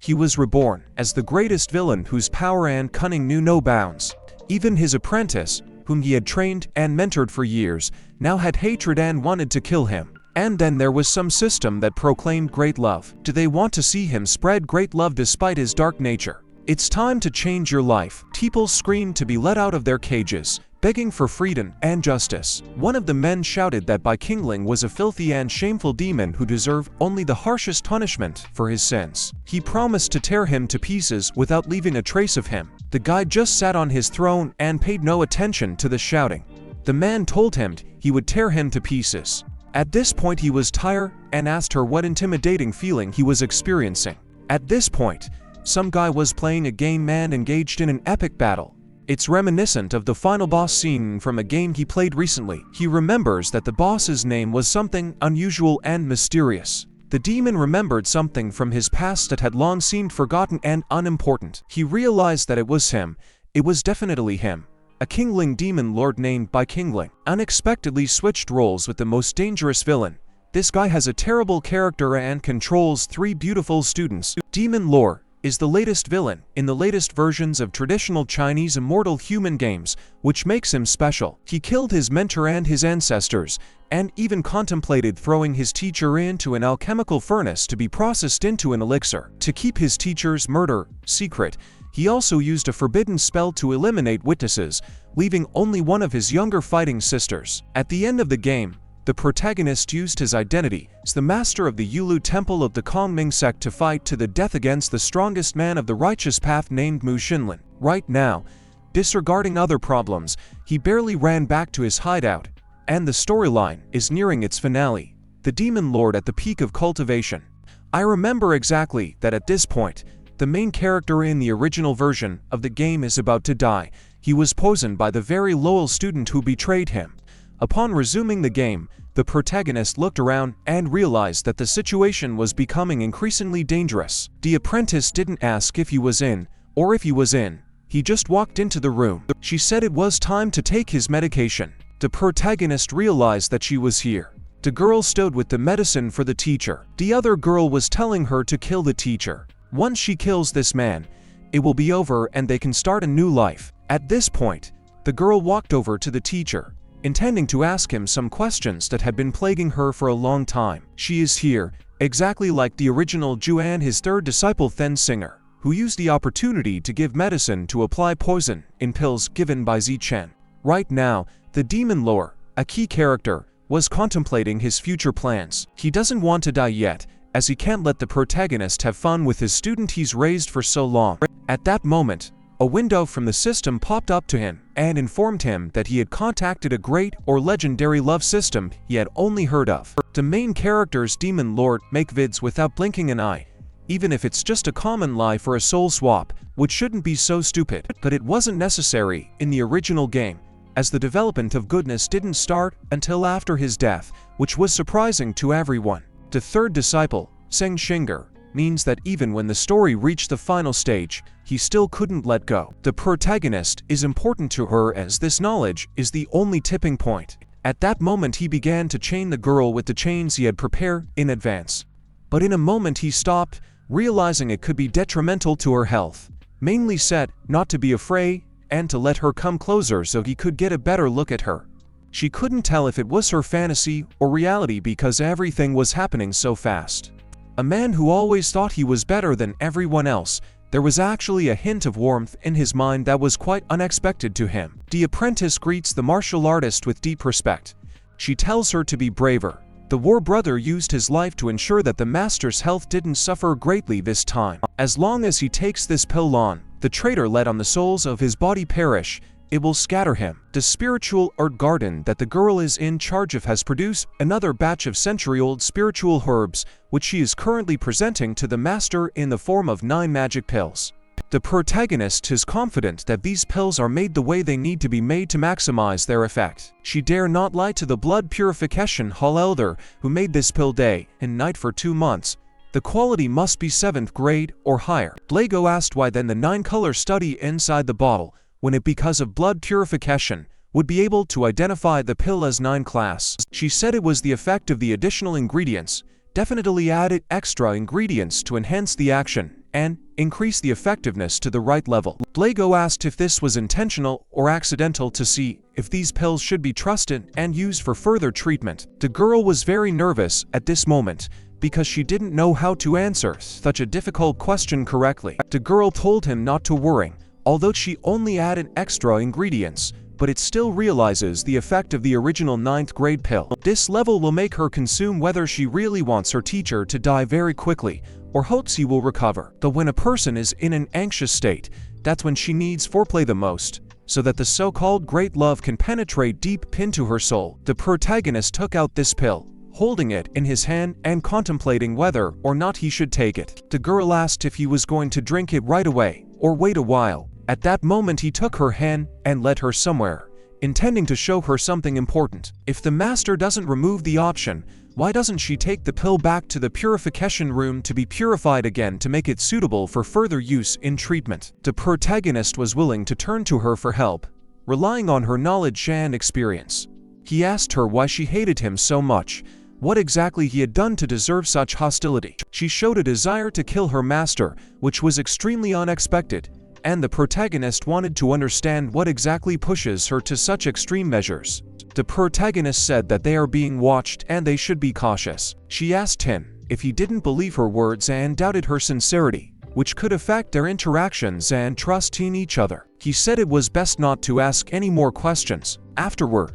He was reborn as the greatest villain whose power and cunning knew no bounds. Even his apprentice, whom he had trained and mentored for years, now had hatred and wanted to kill him. And then there was some system that proclaimed great love. Do they want to see him spread great love despite his dark nature? It's time to change your life. People screamed to be let out of their cages, begging for freedom and justice. One of the men shouted that Bai Qinling was a filthy and shameful demon who deserved only the harshest punishment for his sins. He promised to tear him to pieces without leaving a trace of him. The guy just sat on his throne and paid no attention to the shouting. The man told him he would tear him to pieces. At this point he was tired and asked her what intimidating feeling he was experiencing. At this point, some guy was playing a game and engaged in an epic battle. It's reminiscent of the final boss scene from a game he played recently. He remembers that the boss's name was something unusual and mysterious. The demon remembered something from his past that had long seemed forgotten and unimportant. He realized that it was him. It was definitely him. A Qingling demon lord named Bai Qinling unexpectedly switched roles with the most dangerous villain. This guy has a terrible character and controls 3 beautiful students. Demon lore is the latest villain in the latest versions of traditional Chinese immortal human games, which makes him special. He killed his mentor and his ancestors, and even contemplated throwing his teacher into an alchemical furnace to be processed into an elixir. To keep his teacher's murder secret, he also used a forbidden spell to eliminate witnesses, leaving only one of his younger fighting sisters. At the end of the game, the protagonist used his identity as the master of the Yulu Temple of the Kongming sect to fight to the death against the strongest man of the righteous path named Mu Xinlin. Right now, disregarding other problems, he barely ran back to his hideout, and the storyline is nearing its finale. The Demon Lord at the peak of cultivation. I remember exactly that at this point, the main character in the original version of the game is about to die. He was poisoned by the very loyal student who betrayed him. Upon resuming the game, the protagonist looked around and realized that the situation was becoming increasingly dangerous. The apprentice didn't ask if he was in, or if he was in. He just walked into the room. She said it was time to take his medication. The protagonist realized that she was here. The girl stood with the medicine for the teacher. The other girl was telling her to kill the teacher. Once she kills this man, it will be over and they can start a new life. At this point, the girl walked over to the teacher, intending to ask him some questions that had been plaguing her for a long time. She is here, exactly like the original Zhu and his third disciple Then Singer, who used the opportunity to give medicine to apply poison in pills given by Zichen. Right now, the demon lore, a key character, was contemplating his future plans. He doesn't want to die yet, as he can't let the protagonist have fun with his student he's raised for so long. At that moment, a window from the system popped up to him and informed him that he had contacted a great or legendary love system he had only heard of. The main character's demon lord make vids without blinking an eye, even if it's just a common lie for a soul swap, which shouldn't be so stupid. But it wasn't necessary in the original game, as the development of goodness didn't start until after his death, which was surprising to everyone. The third disciple, Seng Shinger, means that even when the story reached the final stage, he still couldn't let go. The protagonist is important to her as this knowledge is the only tipping point. At that moment he began to chain the girl with the chains he had prepared in advance. But in a moment he stopped, realizing it could be detrimental to her health. Mainly said not to be afraid and to let her come closer so he could get a better look at her. She couldn't tell if it was her fantasy or reality because everything was happening so fast. A man who always thought he was better than everyone else, there was actually a hint of warmth in his mind that was quite unexpected to him. The apprentice greets the martial artist with deep respect. She tells her to be braver. The war brother used his life to ensure that the master's health didn't suffer greatly this time. As long as he takes this pill on, the traitor let on the souls of his body perish, it will scatter him. The spiritual art garden that the girl is in charge of has produced another batch of century-old spiritual herbs, which she is currently presenting to the master in the form of 9 magic pills. The protagonist is confident that these pills are made the way they need to be made to maximize their effect. She dare not lie to the blood purification hall elder who made this pill day and night for 2 months. The quality must be 7th grade or higher. Blago asked why then the 9-color study inside the bottle, when it because of blood purification, would be able to identify the pill as 9 class. She said it was the effect of the additional ingredients, definitely added extra ingredients to enhance the action and increase the effectiveness to the right level. Blago asked if this was intentional or accidental to see if these pills should be trusted and used for further treatment. The girl was very nervous at this moment because she didn't know how to answer such a difficult question correctly. The girl told him not to worry, although she only added extra ingredients, but it still realizes the effect of the original 9th grade pill. This level will make her consume whether she really wants her teacher to die very quickly or hopes he will recover. Though when a person is in an anxious state, that's when she needs foreplay the most, so that the so-called great love can penetrate deep into her soul. The protagonist took out this pill, holding it in his hand and contemplating whether or not he should take it. The girl asked if he was going to drink it right away or wait a while. At that moment he took her hand and led her somewhere, intending to show her something important. If the master doesn't remove the option, why doesn't she take the pill back to the purification room to be purified again to make it suitable for further use in treatment? The protagonist was willing to turn to her for help, relying on her knowledge and experience. He asked her why she hated him so much, what exactly he had done to deserve such hostility. She showed a desire to kill her master, which was extremely unexpected, and the protagonist wanted to understand what exactly pushes her to such extreme measures. The protagonist said that they are being watched and they should be cautious. She asked him if he didn't believe her words and doubted her sincerity, which could affect their interactions and trust in each other. He said it was best not to ask any more questions. Afterward,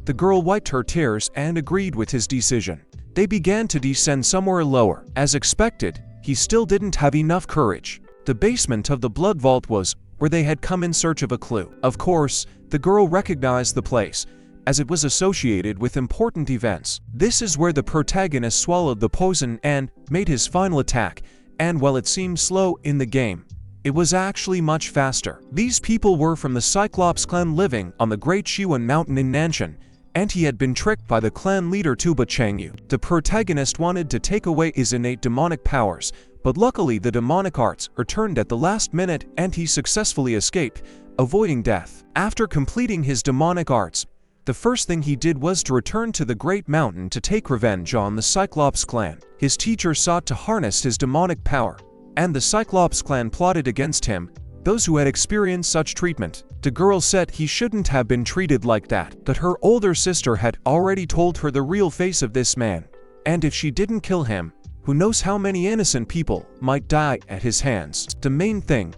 the girl wiped her tears and agreed with his decision. They began to descend somewhere lower. As expected, he still didn't have enough courage. The basement of the blood vault was where they had come in search of a clue. Of course, the girl recognized the place, as it was associated with important events. This is where the protagonist swallowed the poison and made his final attack, and while it seemed slow in the game, it was actually much faster. These people were from the Cyclops clan living on the Great Shiwan Mountain in Nanshan, and he had been tricked by the clan leader Tuba Changyu. The protagonist wanted to take away his innate demonic powers, but luckily the demonic arts returned at the last minute and he successfully escaped, avoiding death. After completing his demonic arts, the first thing he did was to return to the Great Mountain to take revenge on the Cyclops clan. His teacher sought to harness his demonic power, and the Cyclops clan plotted against him, those who had experienced such treatment. The girl said he shouldn't have been treated like that her older sister had already told her the real face of this man, and if she didn't kill him, who knows how many innocent people might die at his hands. The main thing,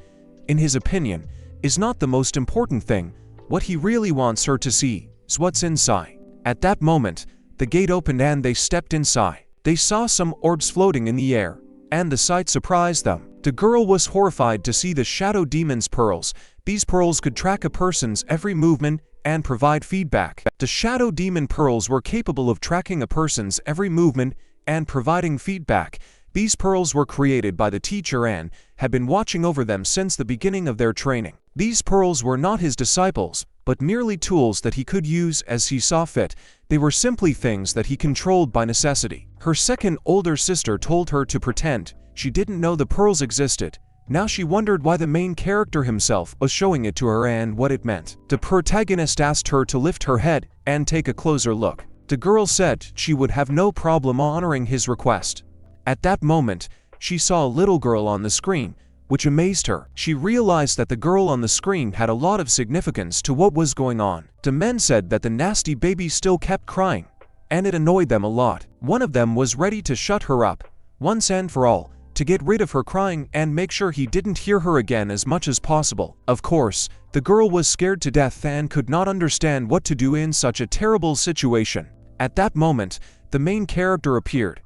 in his opinion, is not the most important thing. What he really wants her to see is what's inside. At that moment, the gate opened and they stepped inside. They saw some orbs floating in the air, and the sight surprised them. The girl was horrified to see the Shadow Demon's pearls. These pearls could track a person's every movement and provide feedback. The Shadow Demon pearls were capable of tracking a person's every movement and providing feedback. These pearls were created by the teacher and had been watching over them since the beginning of their training. These pearls were not his disciples, but merely tools that he could use as he saw fit. They were simply things that he controlled by necessity. Her second older sister told her to pretend she didn't know the pearls existed. Now she wondered why the main character himself was showing it to her and what it meant. The protagonist asked her to lift her head and take a closer look. The girl said she would have no problem honoring his request. At that moment, she saw a little girl on the screen, which amazed her. She realized that the girl on the screen had a lot of significance to what was going on. The men said that the nasty baby still kept crying, and it annoyed them a lot. One of them was ready to shut her up, once and for all, to get rid of her crying and make sure he didn't hear her again as much as possible. Of course, the girl was scared to death and could not understand what to do in such a terrible situation. At that moment, the main character appeared,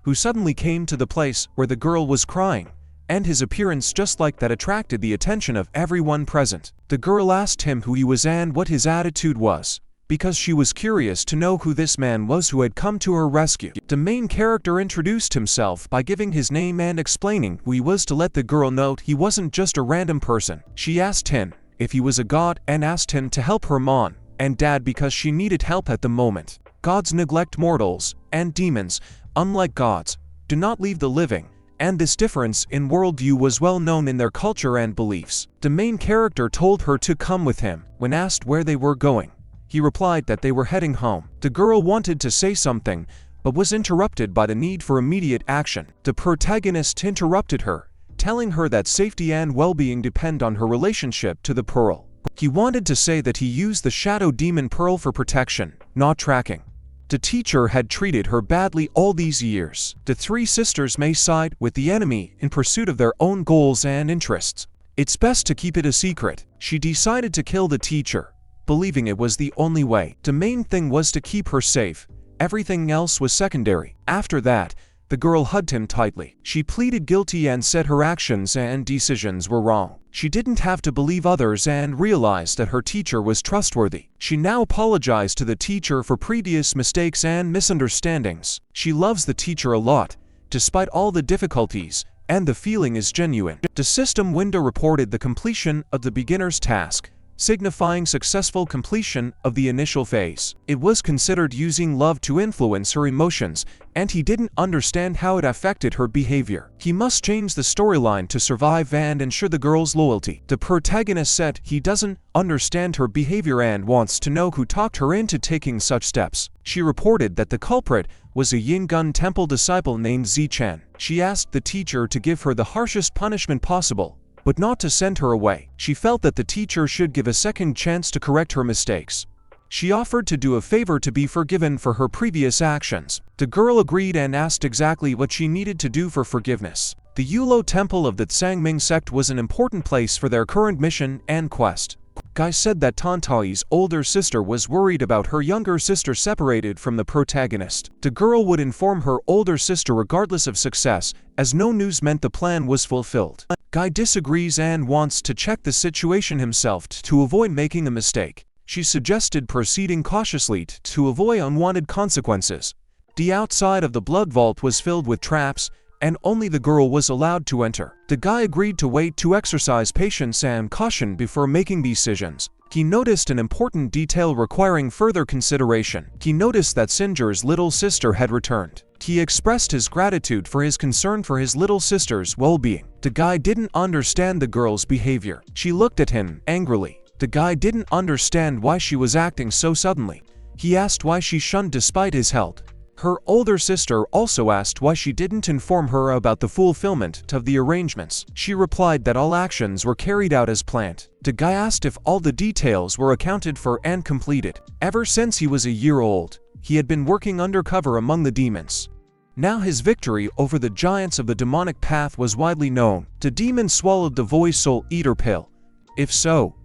who suddenly came to the place where the girl was crying, and his appearance just like that attracted the attention of everyone present. The girl asked him who he was and what his attitude was, because she was curious to know who this man was who had come to her rescue. The main character introduced himself by giving his name and explaining who he was to let the girl know he wasn't just a random person. She asked him if he was a god and asked him to help her mom and dad because she needed help at the moment. Gods neglect mortals, and demons, unlike gods, do not leave the living, and this difference in worldview was well known in their culture and beliefs. The main character told her to come with him. When asked where they were going, he replied that they were heading home. The girl wanted to say something, but was interrupted by the need for immediate action. The protagonist interrupted her, telling her that safety and well-being depend on her relationship to the pearl. He wanted to say that he used the shadow demon pearl for protection, not tracking. The teacher had treated her badly all these years. The three sisters may side with the enemy in pursuit of their own goals and interests. It's best to keep it a secret. She decided to kill the teacher, believing it was the only way. The main thing was to keep her safe. Everything else was secondary. After that, the girl hugged him tightly. She pleaded guilty and said her actions and decisions were wrong. She didn't have to believe others and realized that her teacher was trustworthy. She now apologized to the teacher for previous mistakes and misunderstandings. She loves the teacher a lot, despite all the difficulties, and the feeling is genuine. The system window reported the completion of the beginner's task, signifying successful completion of the initial phase. It was considered using love to influence her emotions, and he didn't understand how it affected her behavior. He must change the storyline to survive and ensure the girl's loyalty. The protagonist said he doesn't understand her behavior and wants to know who talked her into taking such steps. She reported that the culprit was a Yingun temple disciple named Zichen. She asked the teacher to give her the harshest punishment possible, but not to send her away. She felt that the teacher should give a second chance to correct her mistakes. She offered to do a favor to be forgiven for her previous actions. The girl agreed and asked exactly what she needed to do for forgiveness. The Yulo temple of the Tsangming sect was an important place for their current mission and quest. Guy said that Tantai's older sister was worried about her younger sister separated from the protagonist. The girl would inform her older sister regardless of success, as no news meant the plan was fulfilled. Guy disagrees and wants to check the situation himself to avoid making a mistake. She suggested proceeding cautiously to avoid unwanted consequences. The outside of the blood vault was filled with traps, and only the girl was allowed to enter. The guy agreed to wait to exercise patience and caution before making decisions. He noticed an important detail requiring further consideration. He noticed that Singer's little sister had returned. He expressed his gratitude for his concern for his little sister's well-being. The guy didn't understand the girl's behavior. She looked at him angrily. The guy didn't understand why she was acting so suddenly. He asked why she shunned despite his help. Her older sister also asked why she didn't inform her about the fulfillment of the arrangements. She replied that all actions were carried out as planned. The guy asked if all the details were accounted for and completed. Ever since he was a year old, he had been working undercover among the demons. Now his victory over the giants of the demonic path was widely known. The demon swallowed the voice soul eater pill. If so,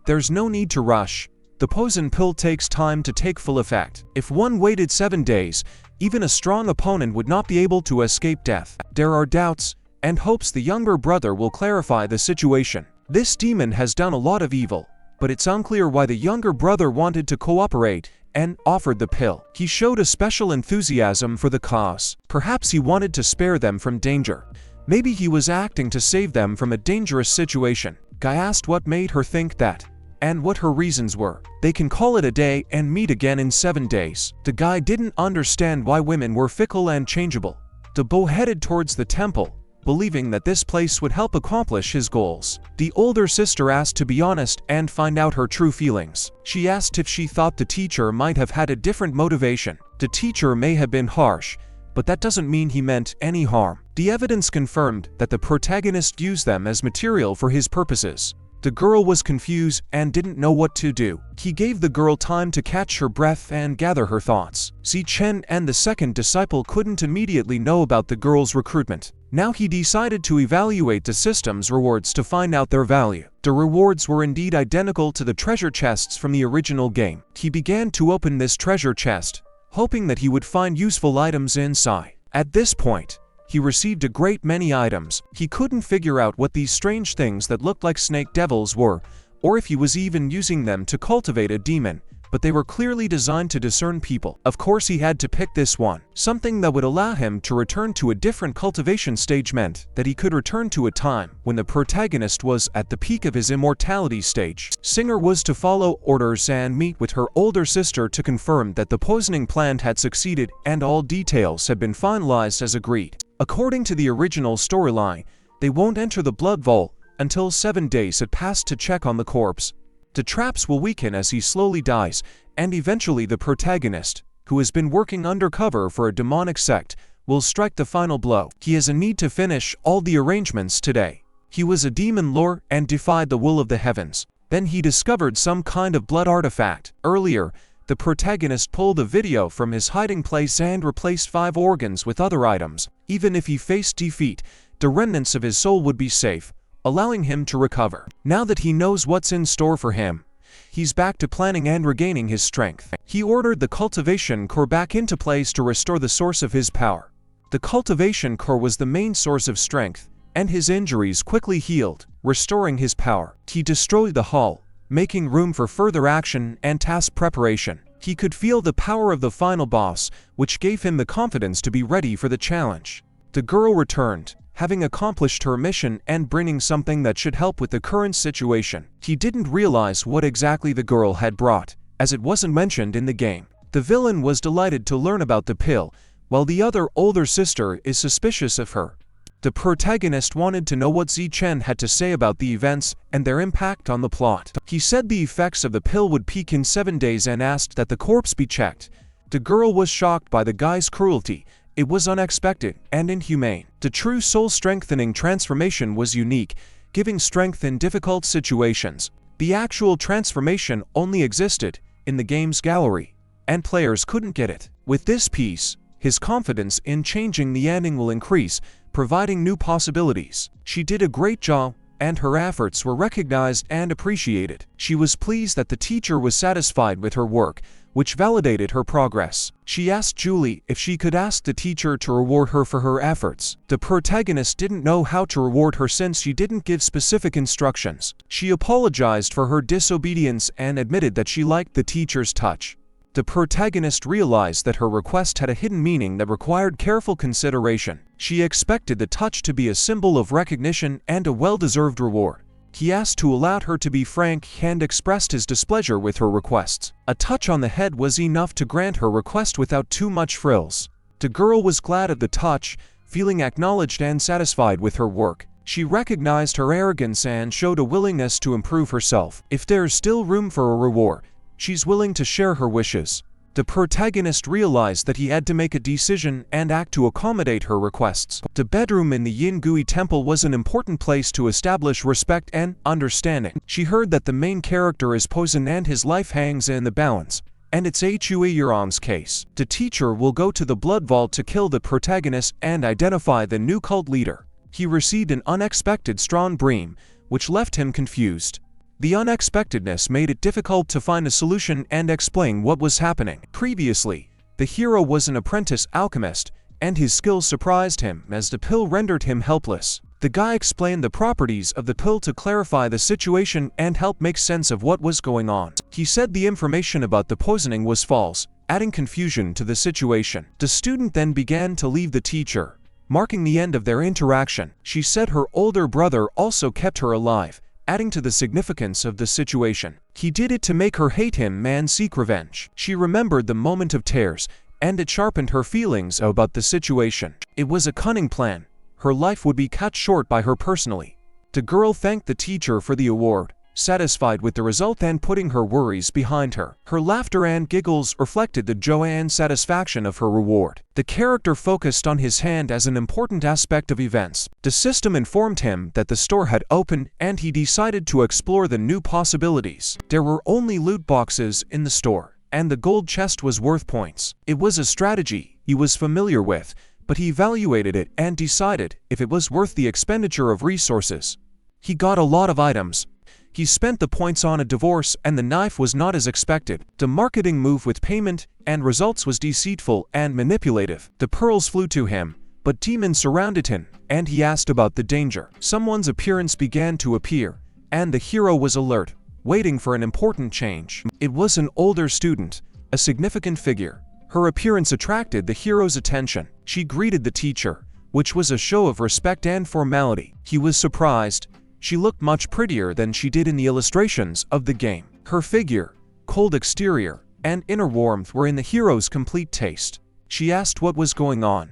there's no need to rush. The poison pill takes time to take full effect. If one waited 7 days, even a strong opponent would not be able to escape death. There are doubts and hopes the younger brother will clarify the situation. This demon has done a lot of evil, but it's unclear why the younger brother wanted to cooperate and offered the pill. He showed a special enthusiasm for the cause. Perhaps he wanted to spare them from danger. Maybe he was acting to save them from a dangerous situation. Guy asked what made her think that, and what her reasons were. They can call it a day and meet again in 7 days. The guy didn't understand why women were fickle and changeable. The boy headed towards the temple, believing that this place would help accomplish his goals. The older sister asked to be honest and find out her true feelings. She asked if she thought the teacher might have had a different motivation. The teacher may have been harsh, but that doesn't mean he meant any harm. The evidence confirmed that the protagonist used them as material for his purposes. The girl was confused and didn't know what to do. He gave the girl time to catch her breath and gather her thoughts. Zichen and the second disciple couldn't immediately know about the girl's recruitment. Now he decided to evaluate the system's rewards to find out their value. The rewards were indeed identical to the treasure chests from the original game. He began to open this treasure chest, hoping that he would find useful items inside. At this point, he received a great many items. He couldn't figure out what these strange things that looked like snake devils were, or if he was even using them to cultivate a demon, but they were clearly designed to discern people. Of course he had to pick this one. Something that would allow him to return to a different cultivation stage meant that he could return to a time when the protagonist was at the peak of his immortality stage. Singer was to follow orders and meet with her older sister to confirm that the poisoning plan had succeeded and all details had been finalized as agreed. According to the original storyline, they won't enter the blood vault until 7 days had passed to check on the corpse. The traps will weaken as he slowly dies, and eventually the protagonist, who has been working undercover for a demonic sect, will strike the final blow. He has a need to finish all the arrangements today. He was a demon lord and defied the will of the heavens. Then he discovered some kind of blood artifact. Earlier, the protagonist pulled the video from his hiding place and replaced 5 organs with other items. Even if he faced defeat, the remnants of his soul would be safe, allowing him to recover. Now that he knows what's in store for him, he's back to planning and regaining his strength. He ordered the cultivation core back into place to restore the source of his power. The cultivation core was the main source of strength, and his injuries quickly healed, restoring his power. He destroyed the hall, making room for further action and task preparation. He could feel the power of the final boss, which gave him the confidence to be ready for the challenge. The girl returned, having accomplished her mission and bringing something that should help with the current situation. He didn't realize what exactly the girl had brought, as it wasn't mentioned in the game. The villain was delighted to learn about the pill, while the other older sister is suspicious of her. The protagonist wanted to know what Zi-Chen had to say about the events and their impact on the plot. He said the effects of the pill would peak in 7 days and asked that the corpse be checked. The girl was shocked by the guy's cruelty. It was unexpected and inhumane. The true soul-strengthening transformation was unique, giving strength in difficult situations. The actual transformation only existed in the game's gallery, and players couldn't get it. With this piece, his confidence in changing the ending will increase, providing new possibilities. She did a great job, and her efforts were recognized and appreciated. She was pleased that the teacher was satisfied with her work, which validated her progress. She asked Julie if she could ask the teacher to reward her for her efforts. The protagonist didn't know how to reward her since she didn't give specific instructions. She apologized for her disobedience and admitted that she liked the teacher's touch. The protagonist realized that her request had a hidden meaning that required careful consideration. She expected the touch to be a symbol of recognition and a well-deserved reward. He asked to allow her to be frank and expressed his displeasure with her requests. A touch on the head was enough to grant her request without too much frills. The girl was glad of the touch, feeling acknowledged and satisfied with her work. She recognized her arrogance and showed a willingness to improve herself. If there's still room for a reward, she's willing to share her wishes. The protagonist realized that he had to make a decision and act to accommodate her requests. The bedroom in the Yingui temple was an important place to establish respect and understanding. She heard that the main character is poisoned and his life hangs in the balance, and it's Hui Yuran's case. The teacher will go to the blood vault to kill the protagonist and identify the new cult leader. He received an unexpected strong dream, which left him confused. The unexpectedness made it difficult to find a solution and explain what was happening. Previously, the hero was an apprentice alchemist, and his skills surprised him as the pill rendered him helpless. The guy explained the properties of the pill to clarify the situation and help make sense of what was going on. He said the information about the poisoning was false, adding confusion to the situation. The student then began to leave the teacher, marking the end of their interaction. She said her older brother also kept her alive, adding to the significance of the situation. He did it to make her hate him and seek revenge. She remembered the moment of tears, and it sharpened her feelings about the situation. It was a cunning plan. Her life would be cut short by her personally. The girl thanked the teacher for the award, satisfied with the result and putting her worries behind her. Her laughter and giggles reflected the joy and satisfaction of her reward. The character focused on his hand as an important aspect of events. The system informed him that the store had opened and he decided to explore the new possibilities. There were only loot boxes in the store, and the gold chest was worth points. It was a strategy he was familiar with, but he evaluated it and decided if it was worth the expenditure of resources. He got a lot of items. He spent the points on a divorce and the knife was not as expected. The marketing move with payment and results was deceitful and manipulative. The pearls flew to him, but demons surrounded him, and he asked about the danger. Someone's appearance began to appear, and the hero was alert, waiting for an important change. It was an older student, a significant figure. Her appearance attracted the hero's attention. She greeted the teacher, which was a show of respect and formality. He was surprised. She looked much prettier than she did in the illustrations of the game. Her figure, cold exterior, and inner warmth were in the hero's complete taste. She asked what was going on.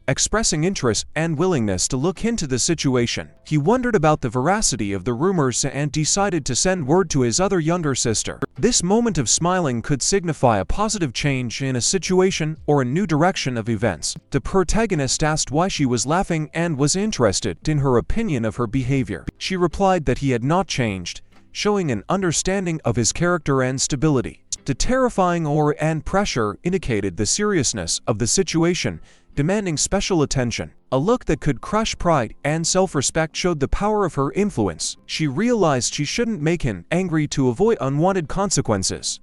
expressing interest and willingness to look into the situation. He wondered about the veracity of the rumors and decided to send word to his other younger sister. This moment of smiling could signify a positive change in a situation or a new direction of events. The protagonist asked why she was laughing and was interested in her opinion of her behavior. She replied that he had not changed, showing an understanding of his character and stability. The terrifying aura and pressure indicated the seriousness of the situation, demanding special attention. A look that could crush pride and self-respect showed the power of her influence. She realized she shouldn't make him angry to avoid unwanted consequences.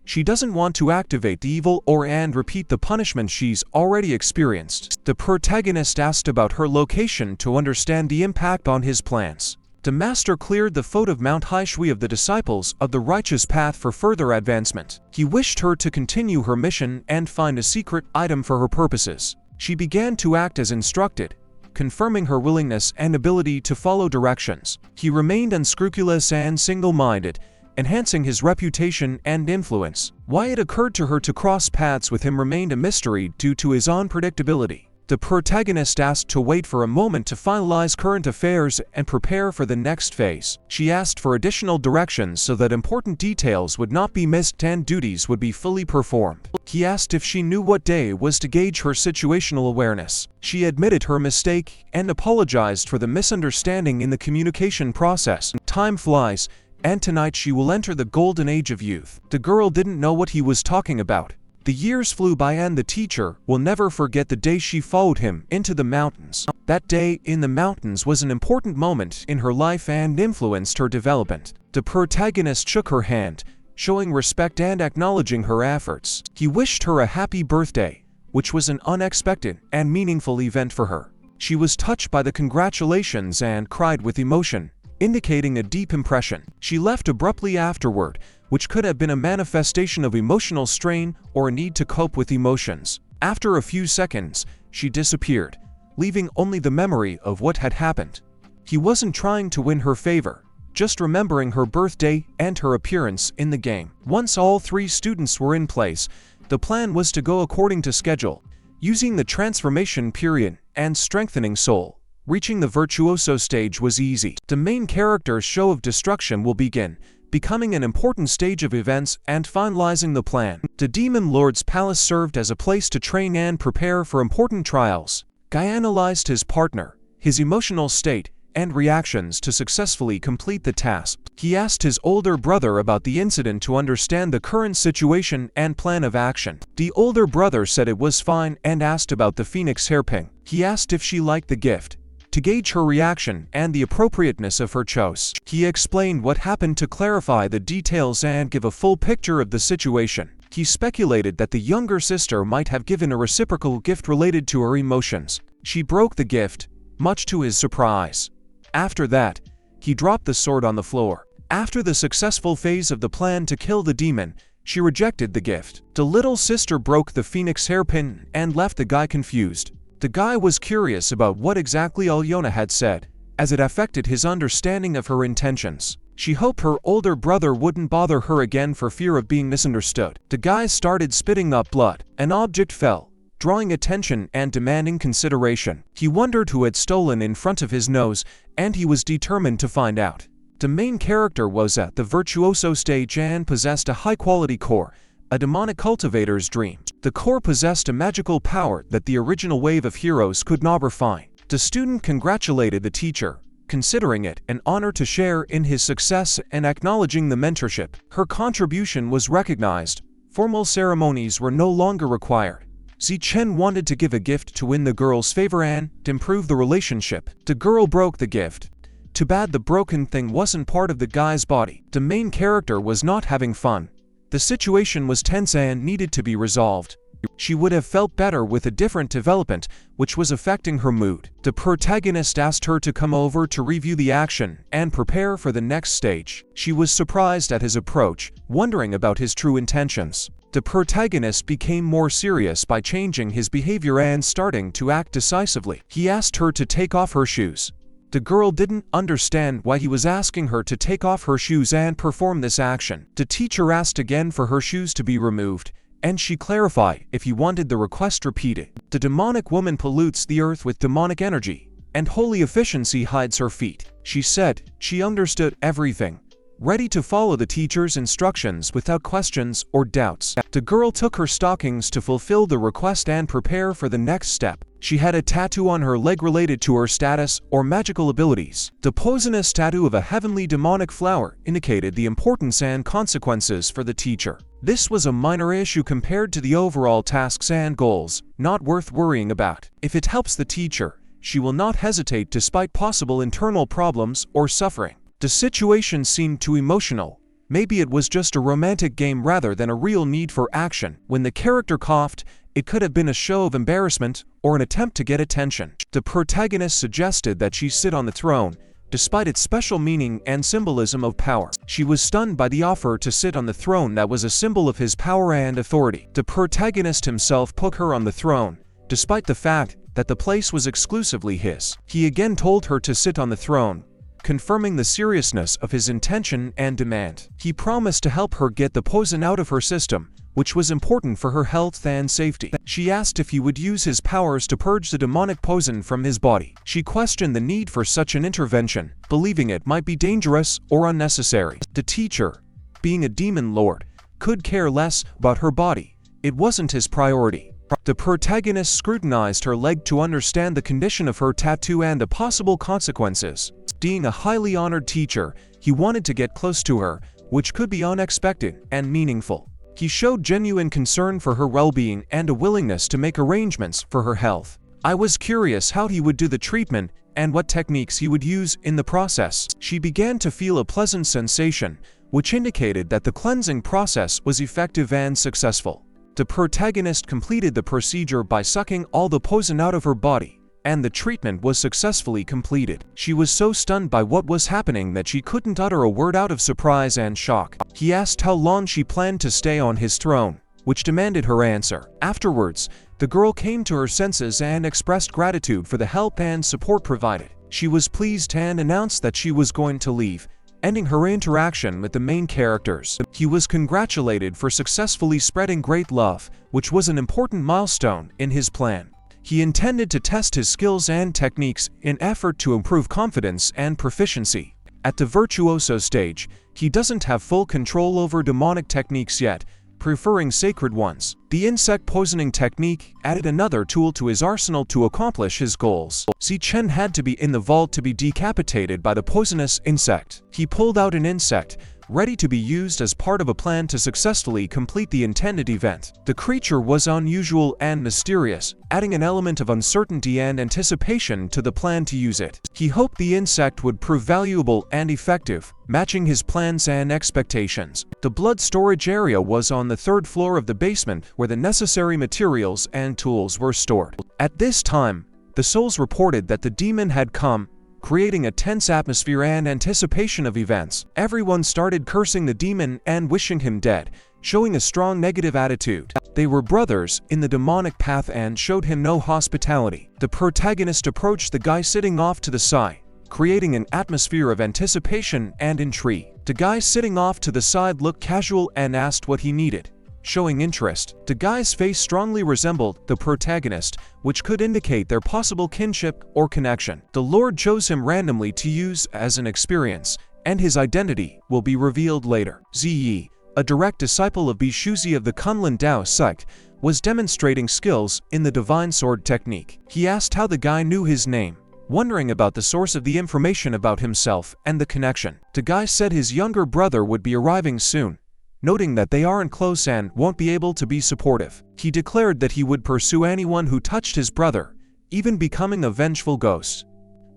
She doesn't want to activate the evil aura and repeat the punishment she's already experienced. The protagonist asked about her location to understand the impact on his plans. The master cleared the foot of Mount Haishui of the disciples of the righteous path for further advancement. He wished her to continue her mission and find a secret item for her purposes. She began to act as instructed, confirming her willingness and ability to follow directions. He remained unscrupulous and single-minded, enhancing his reputation and influence. Why it occurred to her to cross paths with him remained a mystery due to his unpredictability. The protagonist asked to wait for a moment to finalize current affairs and prepare for the next phase. She asked for additional directions so that important details would not be missed and duties would be fully performed. He asked if she knew what day it was to gauge her situational awareness. She admitted her mistake and apologized for the misunderstanding in the communication process. Time flies, and tonight she will enter the golden age of youth. The girl didn't know what he was talking about. The years flew by and the teacher will never forget the day she followed him into the mountains. That day in the mountains was an important moment in her life and influenced her development. The protagonist shook her hand, showing respect and acknowledging her efforts. He wished her a happy birthday, which was an unexpected and meaningful event for her. She was touched by the congratulations and cried with emotion, indicating a deep impression. She left abruptly afterward, which could have been a manifestation of emotional strain or a need to cope with emotions. After a few seconds, she disappeared, leaving only the memory of what had happened. He wasn't trying to win her favor, just remembering her birthday and her appearance in the game. Once all three students were in place, the plan was to go according to schedule, using the transformation period and strengthening soul. Reaching the virtuoso stage was easy. The main character's show of destruction will begin, becoming an important stage of events and finalizing the plan. The Demon Lord's palace served as a place to train and prepare for important trials. Guy analyzed his partner, his emotional state, and reactions to successfully complete the task. He asked his older brother about the incident to understand the current situation and plan of action. The older brother said it was fine and asked about the phoenix hairpin. He asked if she liked the gift, to gauge her reaction and the appropriateness of her choice. He explained what happened to clarify the details and give a full picture of the situation. He speculated that the younger sister might have given a reciprocal gift related to her emotions. She broke the gift, much to his surprise. After that, he dropped the sword on the floor. After the successful phase of the plan to kill the demon, she rejected the gift. The little sister broke the phoenix hairpin and left the guy confused. The guy was curious about what exactly Alyona had said, as it affected his understanding of her intentions. She hoped her older brother wouldn't bother her again for fear of being misunderstood. The guy started spitting up blood. An object fell, drawing attention and demanding consideration. He wondered who had stolen in front of his nose, and he was determined to find out. The main character was at the virtuoso stage and possessed a high-quality core, a demonic cultivator's dream. The core possessed a magical power that the original wave of heroes could not refine. The student congratulated the teacher, considering it an honor to share in his success and acknowledging the mentorship. Her contribution was recognized. Formal ceremonies were no longer required. Zichen wanted to give a gift to win the girl's favor and improve the relationship. The girl broke the gift. Too bad the broken thing wasn't part of the guy's body. The main character was not having fun. The situation was tense and needed to be resolved. She would have felt better with a different development, which was affecting her mood. The protagonist asked her to come over to review the action and prepare for the next stage. She was surprised at his approach, wondering about his true intentions. The protagonist became more serious by changing his behavior and starting to act decisively. He asked her to take off her shoes. The girl didn't understand why he was asking her to take off her shoes and perform this action. The teacher asked again for her shoes to be removed, and she clarified if he wanted the request repeated. The demonic woman pollutes the earth with demonic energy, and holy efficiency hides her feet. She said she understood everything, ready to follow the teacher's instructions without questions or doubts. The girl took her stockings to fulfill the request and prepare for the next step. She had a tattoo on her leg related to her status or magical abilities. The poisonous tattoo of a heavenly demonic flower indicated the importance and consequences for the teacher. This was a minor issue compared to the overall tasks and goals, not worth worrying about. If it helps the teacher, she will not hesitate despite possible internal problems or suffering. The situation seemed too emotional. Maybe it was just a romantic game rather than a real need for action. When the character coughed, it could have been a show of embarrassment or an attempt to get attention. The protagonist suggested that she sit on the throne, despite its special meaning and symbolism of power. She was stunned by the offer to sit on the throne that was a symbol of his power and authority. The protagonist himself put her on the throne, despite the fact that the place was exclusively his. He again told her to sit on the throne, confirming the seriousness of his intention and demand. He promised to help her get the poison out of her system, which was important for her health and safety. She asked if he would use his powers to purge the demonic poison from his body. She questioned the need for such an intervention, believing it might be dangerous or unnecessary. The teacher, being a demon lord, could care less about her body. It wasn't his priority. The protagonist scrutinized her leg to understand the condition of her tattoo and the possible consequences. Being a highly honored teacher, he wanted to get close to her, which could be unexpected and meaningful. He showed genuine concern for her well-being and a willingness to make arrangements for her health. I was curious how he would do the treatment and what techniques he would use in the process. She began to feel a pleasant sensation, which indicated that the cleansing process was effective and successful. The protagonist completed the procedure by sucking all the poison out of her body, and the treatment was successfully completed. She was so stunned by what was happening that she couldn't utter a word out of surprise and shock. He asked how long she planned to stay on his throne, which demanded her answer. Afterwards, the girl came to her senses and expressed gratitude for the help and support provided. She was pleased and announced that she was going to leave, ending her interaction with the main characters. He was congratulated for successfully spreading great love, which was an important milestone in his plan. He intended to test his skills and techniques in effort to improve confidence and proficiency. At the virtuoso stage, he doesn't have full control over demonic techniques yet, preferring sacred ones. The insect poisoning technique added another tool to his arsenal to accomplish his goals. Chen had to be in the vault to be decapitated by the poisonous insect. He pulled out an insect, ready to be used as part of a plan to successfully complete the intended event. The creature was unusual and mysterious, adding an element of uncertainty and anticipation to the plan to use it. He hoped the insect would prove valuable and effective, matching his plans and expectations. The blood storage area was on the third floor of the basement where the necessary materials and tools were stored. At this time, the souls reported that the demon had come, creating a tense atmosphere and anticipation of events. Everyone started cursing the demon and wishing him dead, showing a strong negative attitude. They were brothers in the demonic path and showed him no hospitality. The protagonist approached the guy sitting off to the side, creating an atmosphere of anticipation and intrigue. The guy sitting off to the side looked casual and asked what he needed, showing interest. The guy's face strongly resembled the protagonist, which could indicate their possible kinship or connection. The Lord chose him randomly to use as an experience, and his identity will be revealed later. Ziyi, a direct disciple of Bishuzi of the Kunlun Dao sect, was demonstrating skills in the divine sword technique. He asked how the guy knew his name, wondering about the source of the information about himself and the connection. The guy said his younger brother would be arriving soon, noting that they aren't close and won't be able to be supportive. He declared that he would pursue anyone who touched his brother, even becoming a vengeful ghost.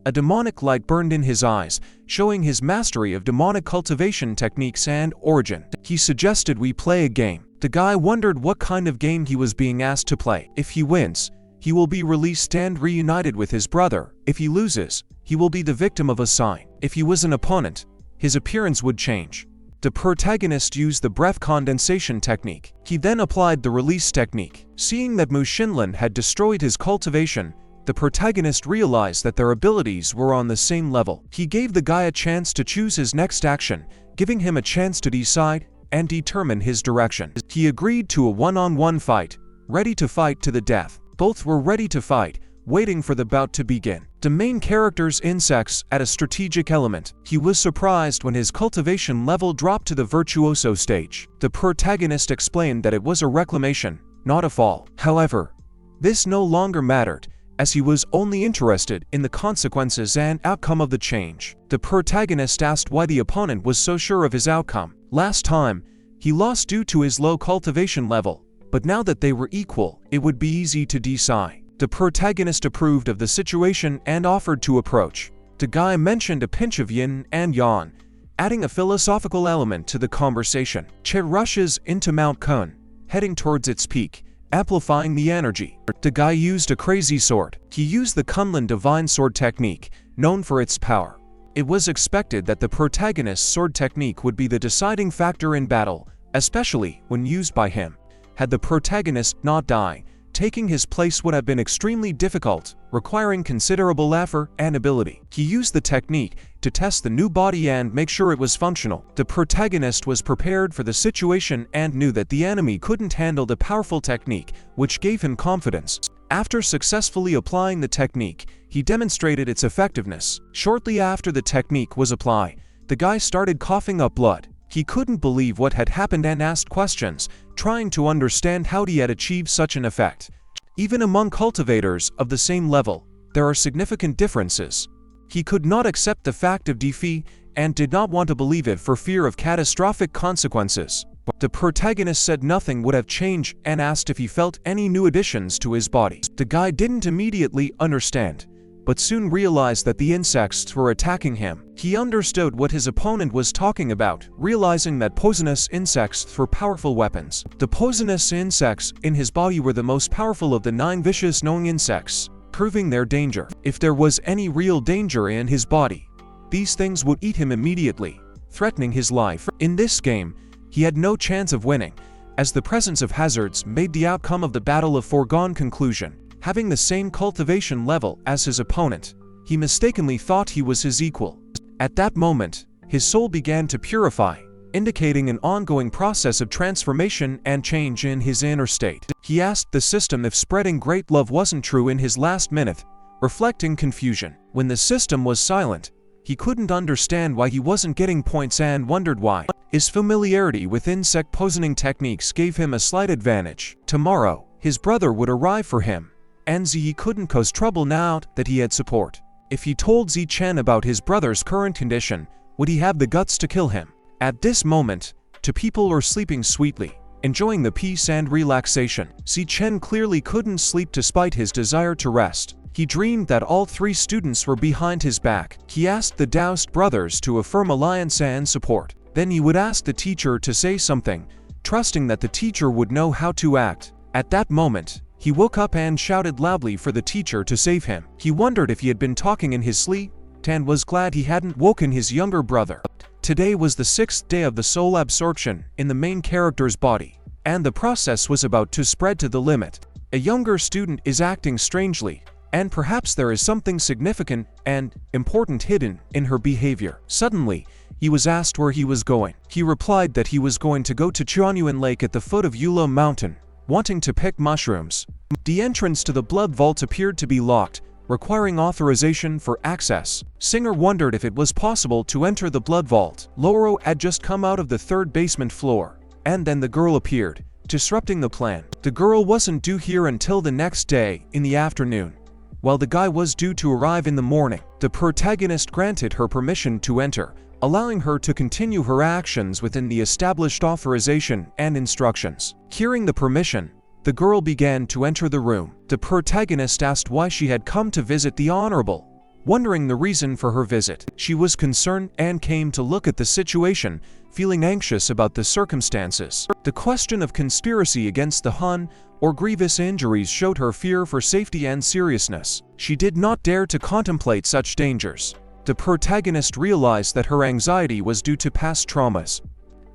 A demonic light burned in his eyes, showing his mastery of demonic cultivation techniques and origin. He suggested we play a game. The guy wondered what kind of game he was being asked to play. If he wins, he will be released and reunited with his brother. If he loses, he will be the victim of a sign. If he was an opponent, his appearance would change. The protagonist used the breath condensation technique. He then applied the release technique. Seeing that Mu Xinlin had destroyed his cultivation, the protagonist realized that their abilities were on the same level. He gave the guy a chance to choose his next action, giving him a chance to decide and determine his direction. He agreed to a one-on-one fight, ready to fight to the death. Both were ready to fight, waiting for the bout to begin. The main character's insects at a strategic element. He was surprised when his cultivation level dropped to the virtuoso stage. The protagonist explained that it was a reclamation, not a fall. However, this no longer mattered, as he was only interested in the consequences and outcome of the change. The protagonist asked why the opponent was so sure of his outcome. Last time, he lost due to his low cultivation level, but now that they were equal, it would be easy to decide. The protagonist approved of the situation and offered to approach. The guy mentioned a pinch of yin and yang, adding a philosophical element to the conversation. Che rushes into Mount Kun, heading towards its peak, amplifying the energy. The guy used a crazy sword. He used the Kunlun divine sword technique, known for its power. It was expected that the protagonist's sword technique would be the deciding factor in battle, especially when used by him. Had the protagonist not died, taking his place would have been extremely difficult, requiring considerable effort and ability. He used the technique to test the new body and make sure it was functional. The protagonist was prepared for the situation and knew that the enemy couldn't handle the powerful technique, which gave him confidence. After successfully applying the technique, he demonstrated its effectiveness. Shortly after the technique was applied, the guy started coughing up blood. He couldn't believe what had happened and asked questions, trying to understand how he had achieved such an effect. Even among cultivators of the same level, there are significant differences. He could not accept the fact of defeat and did not want to believe it for fear of catastrophic consequences. The protagonist said nothing would have changed and asked if he felt any new additions to his body. The guy didn't immediately understand, but soon realized that the insects were attacking him. He understood what his opponent was talking about, realizing that poisonous insects were powerful weapons. The poisonous insects in his body were the most powerful of the 9 vicious known insects, proving their danger. If there was any real danger in his body, these things would eat him immediately, threatening his life. In this game, he had no chance of winning, as the presence of hazards made the outcome of the battle a foregone conclusion. Having the same cultivation level as his opponent, he mistakenly thought he was his equal. At that moment, his soul began to purify, indicating an ongoing process of transformation and change in his inner state. He asked the system if spreading great love wasn't true in his last minute, reflecting confusion. When the system was silent, he couldn't understand why he wasn't getting points and wondered why. His familiarity with insect poisoning techniques gave him a slight advantage. Tomorrow, his brother would arrive for him, and Ziyi couldn't cause trouble now that he had support. If he told Zi Chen about his brother's current condition, would he have the guts to kill him? At this moment, two people were sleeping sweetly, enjoying the peace and relaxation. Zi Chen clearly couldn't sleep despite his desire to rest. He dreamed that all 3 students were behind his back. He asked the Daoist brothers to affirm alliance and support. Then he would ask the teacher to say something, trusting that the teacher would know how to act. At that moment, he woke up and shouted loudly for the teacher to save him. He wondered if he had been talking in his sleep, and was glad he hadn't woken his younger brother. Today was the 6th day of the soul absorption in the main character's body, and the process was about to spread to the limit. A younger student is acting strangely, and perhaps there is something significant and important hidden in her behavior. Suddenly, he was asked where he was going. He replied that he was going to go to Chuanyuan Lake at the foot of Yulo Mountain, wanting to pick mushrooms. The entrance to the blood vault appeared to be locked, requiring authorization for access. Singer wondered if it was possible to enter the blood vault. Loro had just come out of the 3rd basement floor, and then the girl appeared, disrupting the plan. The girl wasn't due here until the next day in the afternoon, while the guy was due to arrive in the morning. The protagonist granted her permission to enter, allowing her to continue her actions within the established authorization and instructions. Hearing the permission, the girl began to enter the room. The protagonist asked why she had come to visit the Honorable, wondering the reason for her visit. She was concerned and came to look at the situation, feeling anxious about the circumstances. The question of conspiracy against the Hun or grievous injuries showed her fear for safety and seriousness. She did not dare to contemplate such dangers. The protagonist realized that her anxiety was due to past traumas.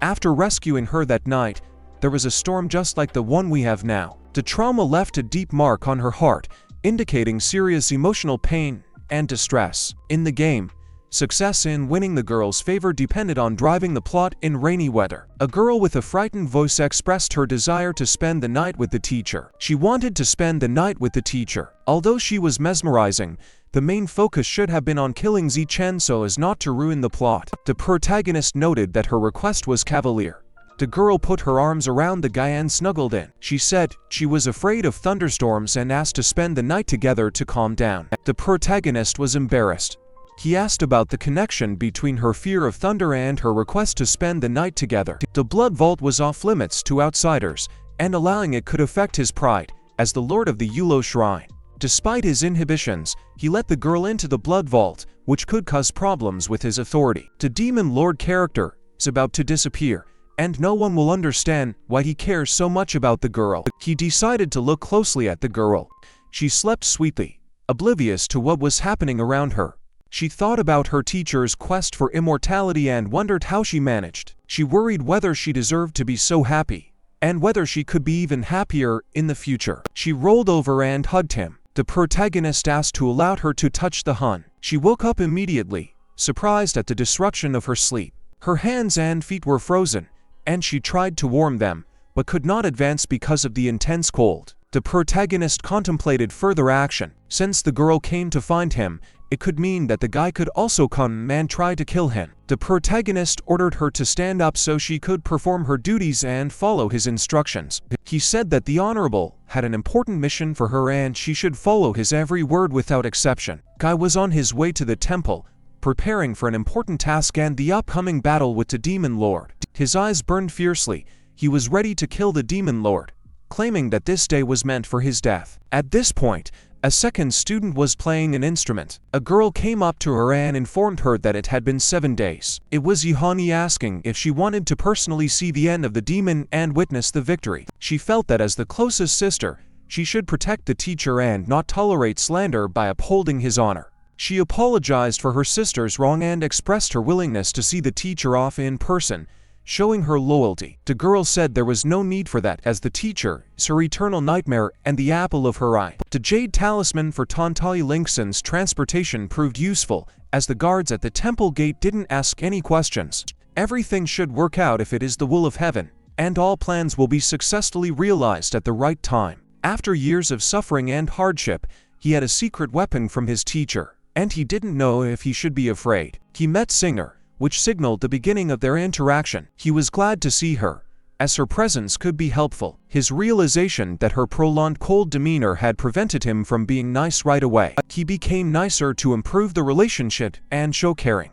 After rescuing her that night, there was a storm just like the one we have now. The trauma left a deep mark on her heart, indicating serious emotional pain and distress. In the game, Success in winning the girl's favor depended on driving the plot in rainy weather. A girl with a frightened voice expressed her desire to spend the night with the teacher. She wanted to spend the night with the teacher. Although she was mesmerizing, the main focus should have been on killing Zichen so as not to ruin the plot. The protagonist noted that her request was cavalier. The girl put her arms around the guy and snuggled in. She said she was afraid of thunderstorms and asked to spend the night together to calm down. The protagonist was embarrassed. He asked about the connection between her fear of thunder and her request to spend the night together. The blood vault was off limits to outsiders, and allowing it could affect his pride as the lord of the Yulo shrine. Despite his inhibitions, he let the girl into the blood vault, which could cause problems with his authority. The demon lord character is about to disappear, and no one will understand why he cares so much about the girl. He decided to look closely at the girl. She slept sweetly, oblivious to what was happening around her. She thought about her teacher's quest for immortality and wondered how she managed. She worried whether she deserved to be so happy, and whether she could be even happier in the future. She rolled over and hugged him. The protagonist asked to allow her to touch the Hun. She woke up immediately, surprised at the disruption of her sleep. Her hands and feet were frozen, and she tried to warm them, but could not advance because of the intense cold. The protagonist contemplated further action. Since the girl came to find him, it could mean that the guy could also come and try to kill him. The protagonist ordered her to stand up so she could perform her duties and follow his instructions. He said that the Honorable had an important mission for her and she should follow his every word without exception. Guy was on his way to the temple, preparing for an important task and the upcoming battle with the Demon Lord. His eyes burned fiercely. He was ready to kill the Demon Lord, claiming that this day was meant for his death. At this point, a second student was playing an instrument. A girl came up to her and informed her that it had been 7 days. It was Yohani asking if she wanted to personally see the end of the demon and witness the victory. She felt that as the closest sister, she should protect the teacher and not tolerate slander by upholding his honor. She apologized for her sister's wrong and expressed her willingness to see the teacher off in person, showing her loyalty. The girl said there was no need for that as the teacher is her eternal nightmare and the apple of her eye. The jade talisman for Tontai Linkson's transportation proved useful as the guards at the temple gate didn't ask any questions. Everything should work out if it is the will of heaven, and all plans will be successfully realized at the right time. After years of suffering and hardship, he had a secret weapon from his teacher, and he didn't know if he should be afraid. He met Singer, which signaled the beginning of their interaction. He was glad to see her, as her presence could be helpful. His realization that her prolonged cold demeanor had prevented him from being nice right away. He became nicer to improve the relationship and show caring.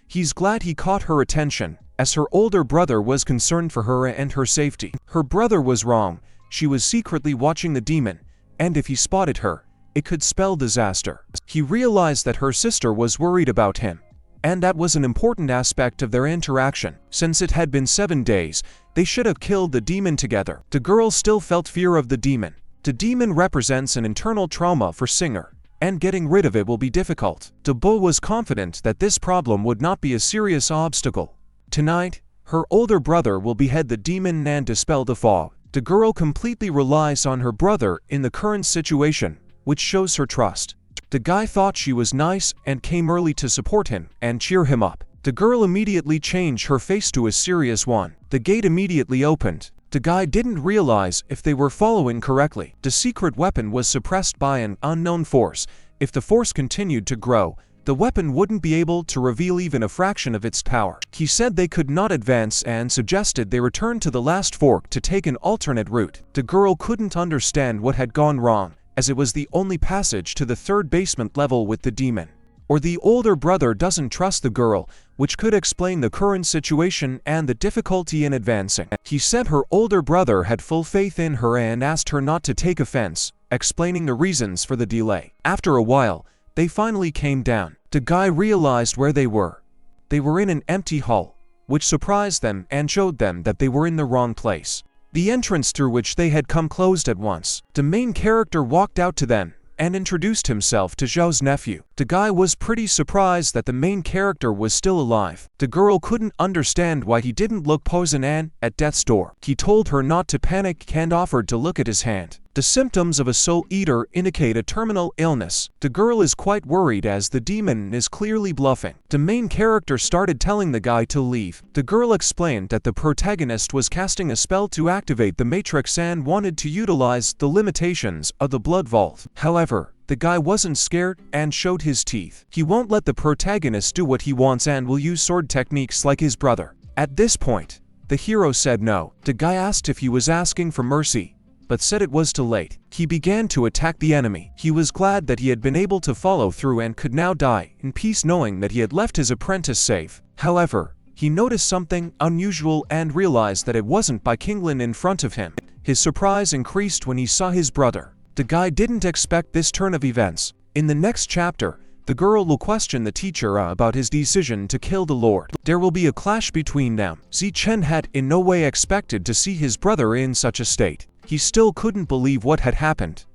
He's glad he caught her attention, as her older brother was concerned for her and her safety. Her brother was wrong. She was secretly watching the demon, and if he spotted her, it could spell disaster. He realized that her sister was worried about him, and that was an important aspect of their interaction. Since it had been 7 days, they should have killed the demon together. The girl still felt fear of the demon. The demon represents an internal trauma for Singer, and getting rid of it will be difficult. De Bo was confident that this problem would not be a serious obstacle. Tonight, her older brother will behead the demon and dispel the fog. The girl completely relies on her brother in the current situation, which shows her trust. The guy thought she was nice and came early to support him and cheer him up. The girl immediately changed her face to a serious one. The gate immediately opened. The guy didn't realize if they were following correctly. The secret weapon was suppressed by an unknown force. If the force continued to grow, the weapon wouldn't be able to reveal even a fraction of its power. He said they could not advance and suggested they return to the last fork to take an alternate route. The girl couldn't understand what had gone wrong, as it was the only passage to the third basement level with the demon. Or the older brother doesn't trust the girl, which could explain the current situation and the difficulty in advancing. He said her older brother had full faith in her and asked her not to take offense, explaining the reasons for the delay. After a while, they finally came down. The guy realized where they were. They were in an empty hall, which surprised them and showed them that they were in the wrong place. The entrance through which they had come closed at once. The main character walked out to them and introduced himself to Zhao's nephew. The guy was pretty surprised that the main character was still alive. The girl couldn't understand why he didn't look poison at death's door. He told her not to panic and offered to look at his hand. The symptoms of a soul eater indicate a terminal illness. The girl is quite worried as the demon is clearly bluffing. The main character started telling the guy to leave. The girl explained that the protagonist was casting a spell to activate the matrix and wanted to utilize the limitations of the blood vault. However, the guy wasn't scared and showed his teeth. He won't let the protagonist do what he wants and will use sword techniques like his brother. At this point, the hero said no. The guy asked if he was asking for mercy, but said it was too late. He began to attack the enemy. He was glad that he had been able to follow through and could now die in peace knowing that he had left his apprentice safe. However, he noticed something unusual and realized that it wasn't Bai Qinling in front of him. His surprise increased when he saw his brother. The guy didn't expect this turn of events. In the next chapter, the girl will question the teacher about his decision to kill the Lord. There will be a clash between them. Chen had in no way expected to see his brother in such a state. He still couldn't believe what had happened.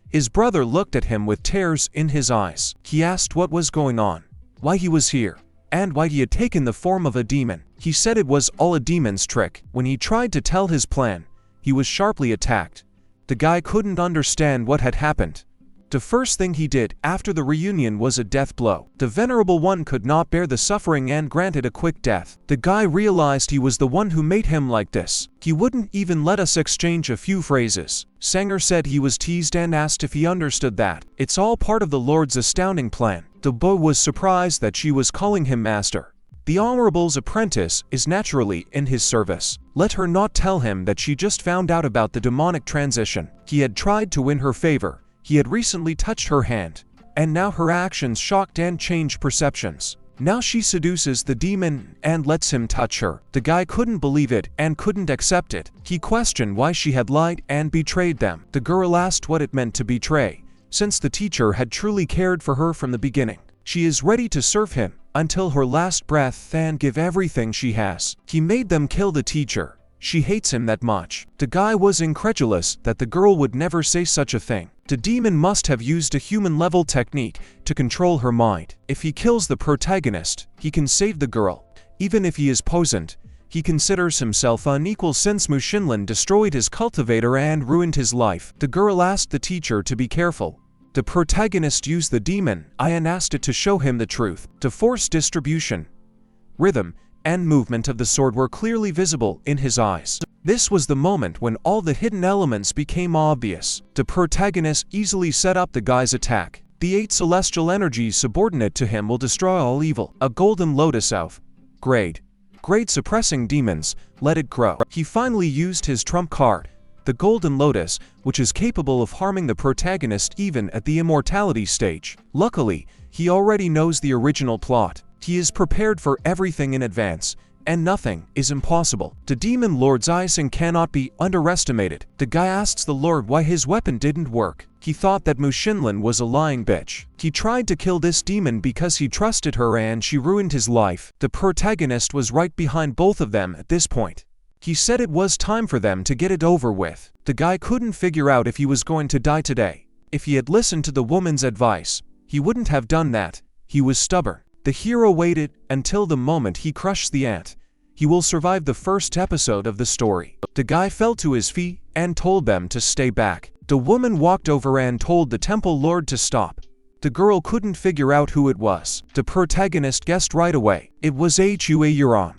His brother looked at him with tears in his eyes. He asked what was going on, why he was here, and why he had taken the form of a demon. He said it was all a demon's trick. When he tried to tell his plan, he was sharply attacked. The guy couldn't understand what had happened. The first thing he did after the reunion was a death blow. The Venerable One could not bear the suffering and granted a quick death. The guy realized he was the one who made him like this. He wouldn't even let us exchange a few phrases. Sanger said he was teased and asked if he understood that. It's all part of the Lord's astounding plan. The boy was surprised that she was calling him master. The Honorable's apprentice is naturally in his service. Let her not tell him that she just found out about the demonic transition. He had tried to win her favor. He had recently touched her hand, and now her actions shocked and changed perceptions. Now she seduces the demon and lets him touch her. The guy couldn't believe it and couldn't accept it. He questioned why she had lied and betrayed them. The girl asked what it meant to betray, since the teacher had truly cared for her from the beginning. She is ready to serve him until her last breath and give everything she has. He made them kill the teacher. She hates him that much. The guy was incredulous that the girl would never say such a thing. The demon must have used a human-level technique to control her mind. If he kills the protagonist, he can save the girl. Even if he is poisoned, he considers himself unequal since Mu Xinlin destroyed his cultivator and ruined his life. The girl asked the teacher to be careful. The protagonist used the demon and asked it to show him the truth. The force distribution, rhythm, and movement of the sword were clearly visible in his eyes. This was the moment when all the hidden elements became obvious. The protagonist easily set up the guy's attack. The 8 celestial energies subordinate to him will destroy all evil. A golden lotus of grade suppressing demons, let it grow. He finally used his trump card, the golden lotus, which is capable of harming the protagonist even at the immortality stage. Luckily, he already knows the original plot. He is prepared for everything in advance, and nothing is impossible. The demon lord's icing cannot be underestimated. The guy asks the lord why his weapon didn't work. He thought that Mu Xinlin was a lying bitch. He tried to kill this demon because he trusted her and she ruined his life. The protagonist was right behind both of them at this point. He said it was time for them to get it over with. The guy couldn't figure out if he was going to die today. If he had listened to the woman's advice, he wouldn't have done that. He was stubborn. The hero waited until the moment he crushed the ant. He will survive the first episode of the story. The guy fell to his feet and told them to stay back. The woman walked over and told the temple lord to stop. The girl couldn't figure out who it was. The protagonist guessed right away. It was Hua Yuran.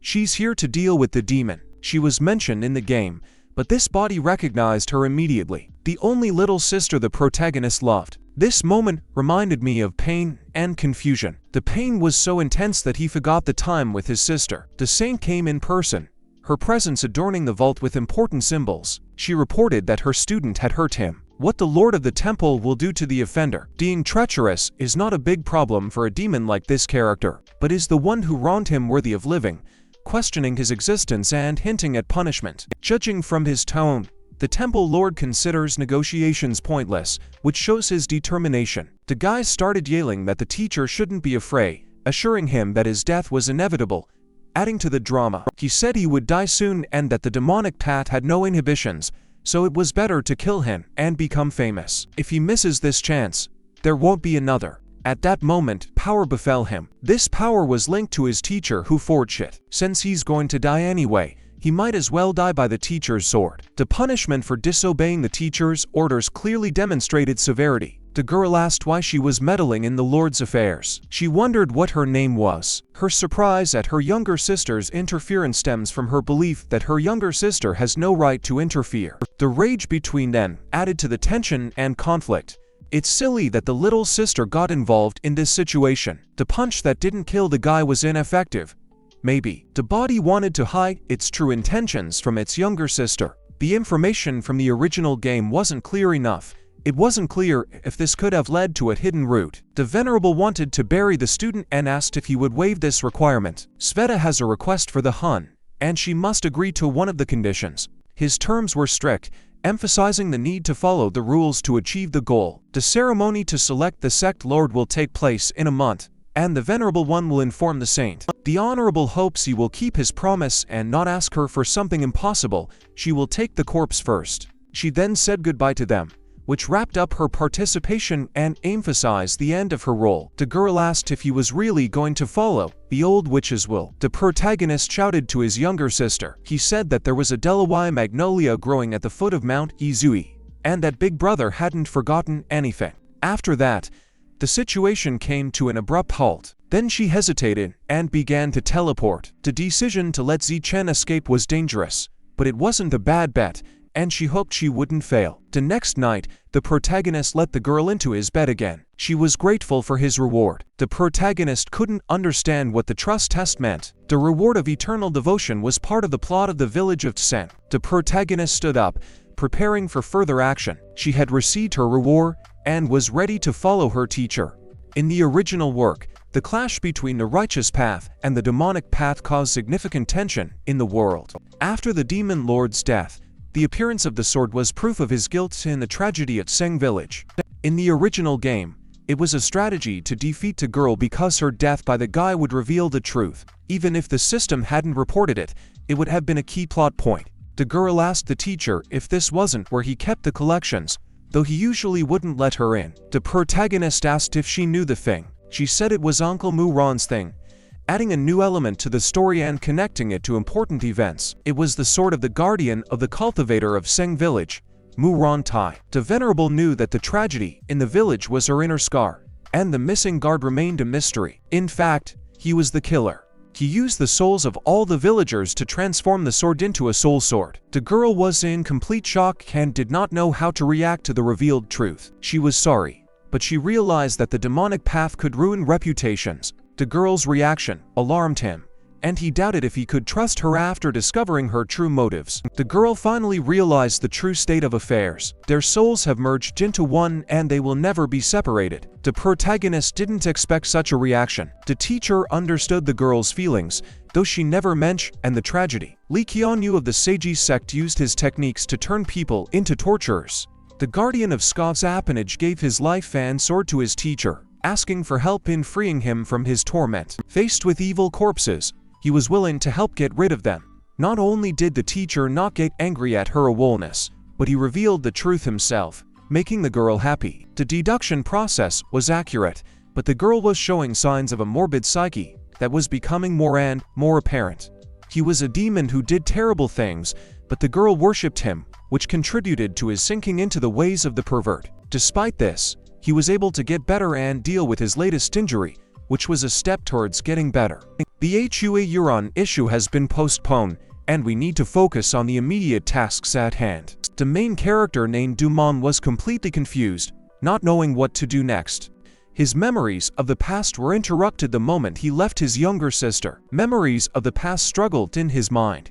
She's here to deal with the demon. She was mentioned in the game, but this body recognized her immediately. The only little sister the protagonist loved. This moment reminded me of pain and confusion. The pain was so intense that he forgot the time with his sister. The saint came in person, her presence adorning the vault with important symbols. She reported that her student had hurt him. What the lord of the temple will do to the offender. Being treacherous is not a big problem for a demon like this character, but is the one who wronged him worthy of living, questioning his existence and hinting at punishment. Judging from his tone, the temple lord considers negotiations pointless, which shows his determination. The guy started yelling that the teacher shouldn't be afraid, assuring him that his death was inevitable, adding to the drama. He said he would die soon and that the demonic path had no inhibitions, so it was better to kill him and become famous. If he misses this chance, there won't be another. At that moment, power befell him. This power was linked to his teacher who forged it. Since he's going to die anyway, he might as well die by the teacher's sword. The punishment for disobeying the teacher's orders clearly demonstrated severity. The girl asked why she was meddling in the Lord's affairs. She wondered what her name was. Her surprise at her younger sister's interference stems from her belief that her younger sister has no right to interfere. The rage between them added to the tension and conflict. It's silly that the little sister got involved in this situation. The punch that didn't kill the guy was ineffective. Maybe the body wanted to hide its true intentions from its younger sister. The information from the original game wasn't clear enough. It wasn't clear if this could have led to a hidden route. The Venerable wanted to bury the student and asked if he would waive this requirement. Sveta has a request for the Hun, and she must agree to one of the conditions. His terms were strict, emphasizing the need to follow the rules to achieve the goal. The ceremony to select the sect lord will take place in a month, and the Venerable One will inform the saint. The Honorable hopes he will keep his promise and not ask her for something impossible. She will take the corpse first. She then said goodbye to them, which wrapped up her participation and emphasized the end of her role. The girl asked if he was really going to follow the old witch's will. The protagonist shouted to his younger sister. He said that there was a Delaware magnolia growing at the foot of Mount Izui, and that Big Brother hadn't forgotten anything. After that, the situation came to an abrupt halt. Then she hesitated and began to teleport. The decision to let Zichen escape was dangerous, but it wasn't a bad bet, and she hoped she wouldn't fail. The next night, the protagonist let the girl into his bed again. She was grateful for his reward. The protagonist couldn't understand what the trust test meant. The reward of eternal devotion was part of the plot of the village of Tsen. The protagonist stood up, preparing for further action. She had received her reward and was ready to follow her teacher. In the original work, the clash between the righteous path and the demonic path caused significant tension in the world. After the demon lord's death, the appearance of the sword was proof of his guilt in the tragedy at Seng Village. In the original game, it was a strategy to defeat the girl because her death by the guy would reveal the truth. Even if the system hadn't reported it, it would have been a key plot point. The girl asked the teacher if this wasn't where he kept the collections, though he usually wouldn't let her in. The protagonist asked if she knew the thing. She said it was Uncle Muron's thing, adding a new element to the story and connecting it to important events. It was the sword of the guardian of the cultivator of Seng Village, Muron Tai. The Venerable knew that the tragedy in the village was her inner scar, and the missing guard remained a mystery. In fact, he was the killer. He used the souls of all the villagers to transform the sword into a soul sword. The girl was in complete shock and did not know how to react to the revealed truth. She was sorry, but she realized that the demonic path could ruin reputations. The girl's reaction alarmed him, and he doubted if he could trust her after discovering her true motives. The girl finally realized the true state of affairs. Their souls have merged into one and they will never be separated. The protagonist didn't expect such a reaction. The teacher understood the girl's feelings, though she never mentioned the tragedy. Li Qianyu of the Seiji sect used his techniques to turn people into torturers. The guardian of Skov's appanage gave his life and sword to his teacher, asking for help in freeing him from his torment. Faced with evil corpses, he was willing to help get rid of them. Not only did the teacher not get angry at her awareness, but he revealed the truth himself, making the girl happy. The deduction process was accurate, but the girl was showing signs of a morbid psyche that was becoming more and more apparent. He was a demon who did terrible things, but the girl worshipped him, which contributed to his sinking into the ways of the pervert. Despite this, he was able to get better and deal with his latest injury, which was a step towards getting better. The Hua Yuron issue has been postponed, and we need to focus on the immediate tasks at hand. The main character named Dumont was completely confused, not knowing what to do next. His memories of the past were interrupted the moment he left his younger sister. Memories of the past struggled in his mind,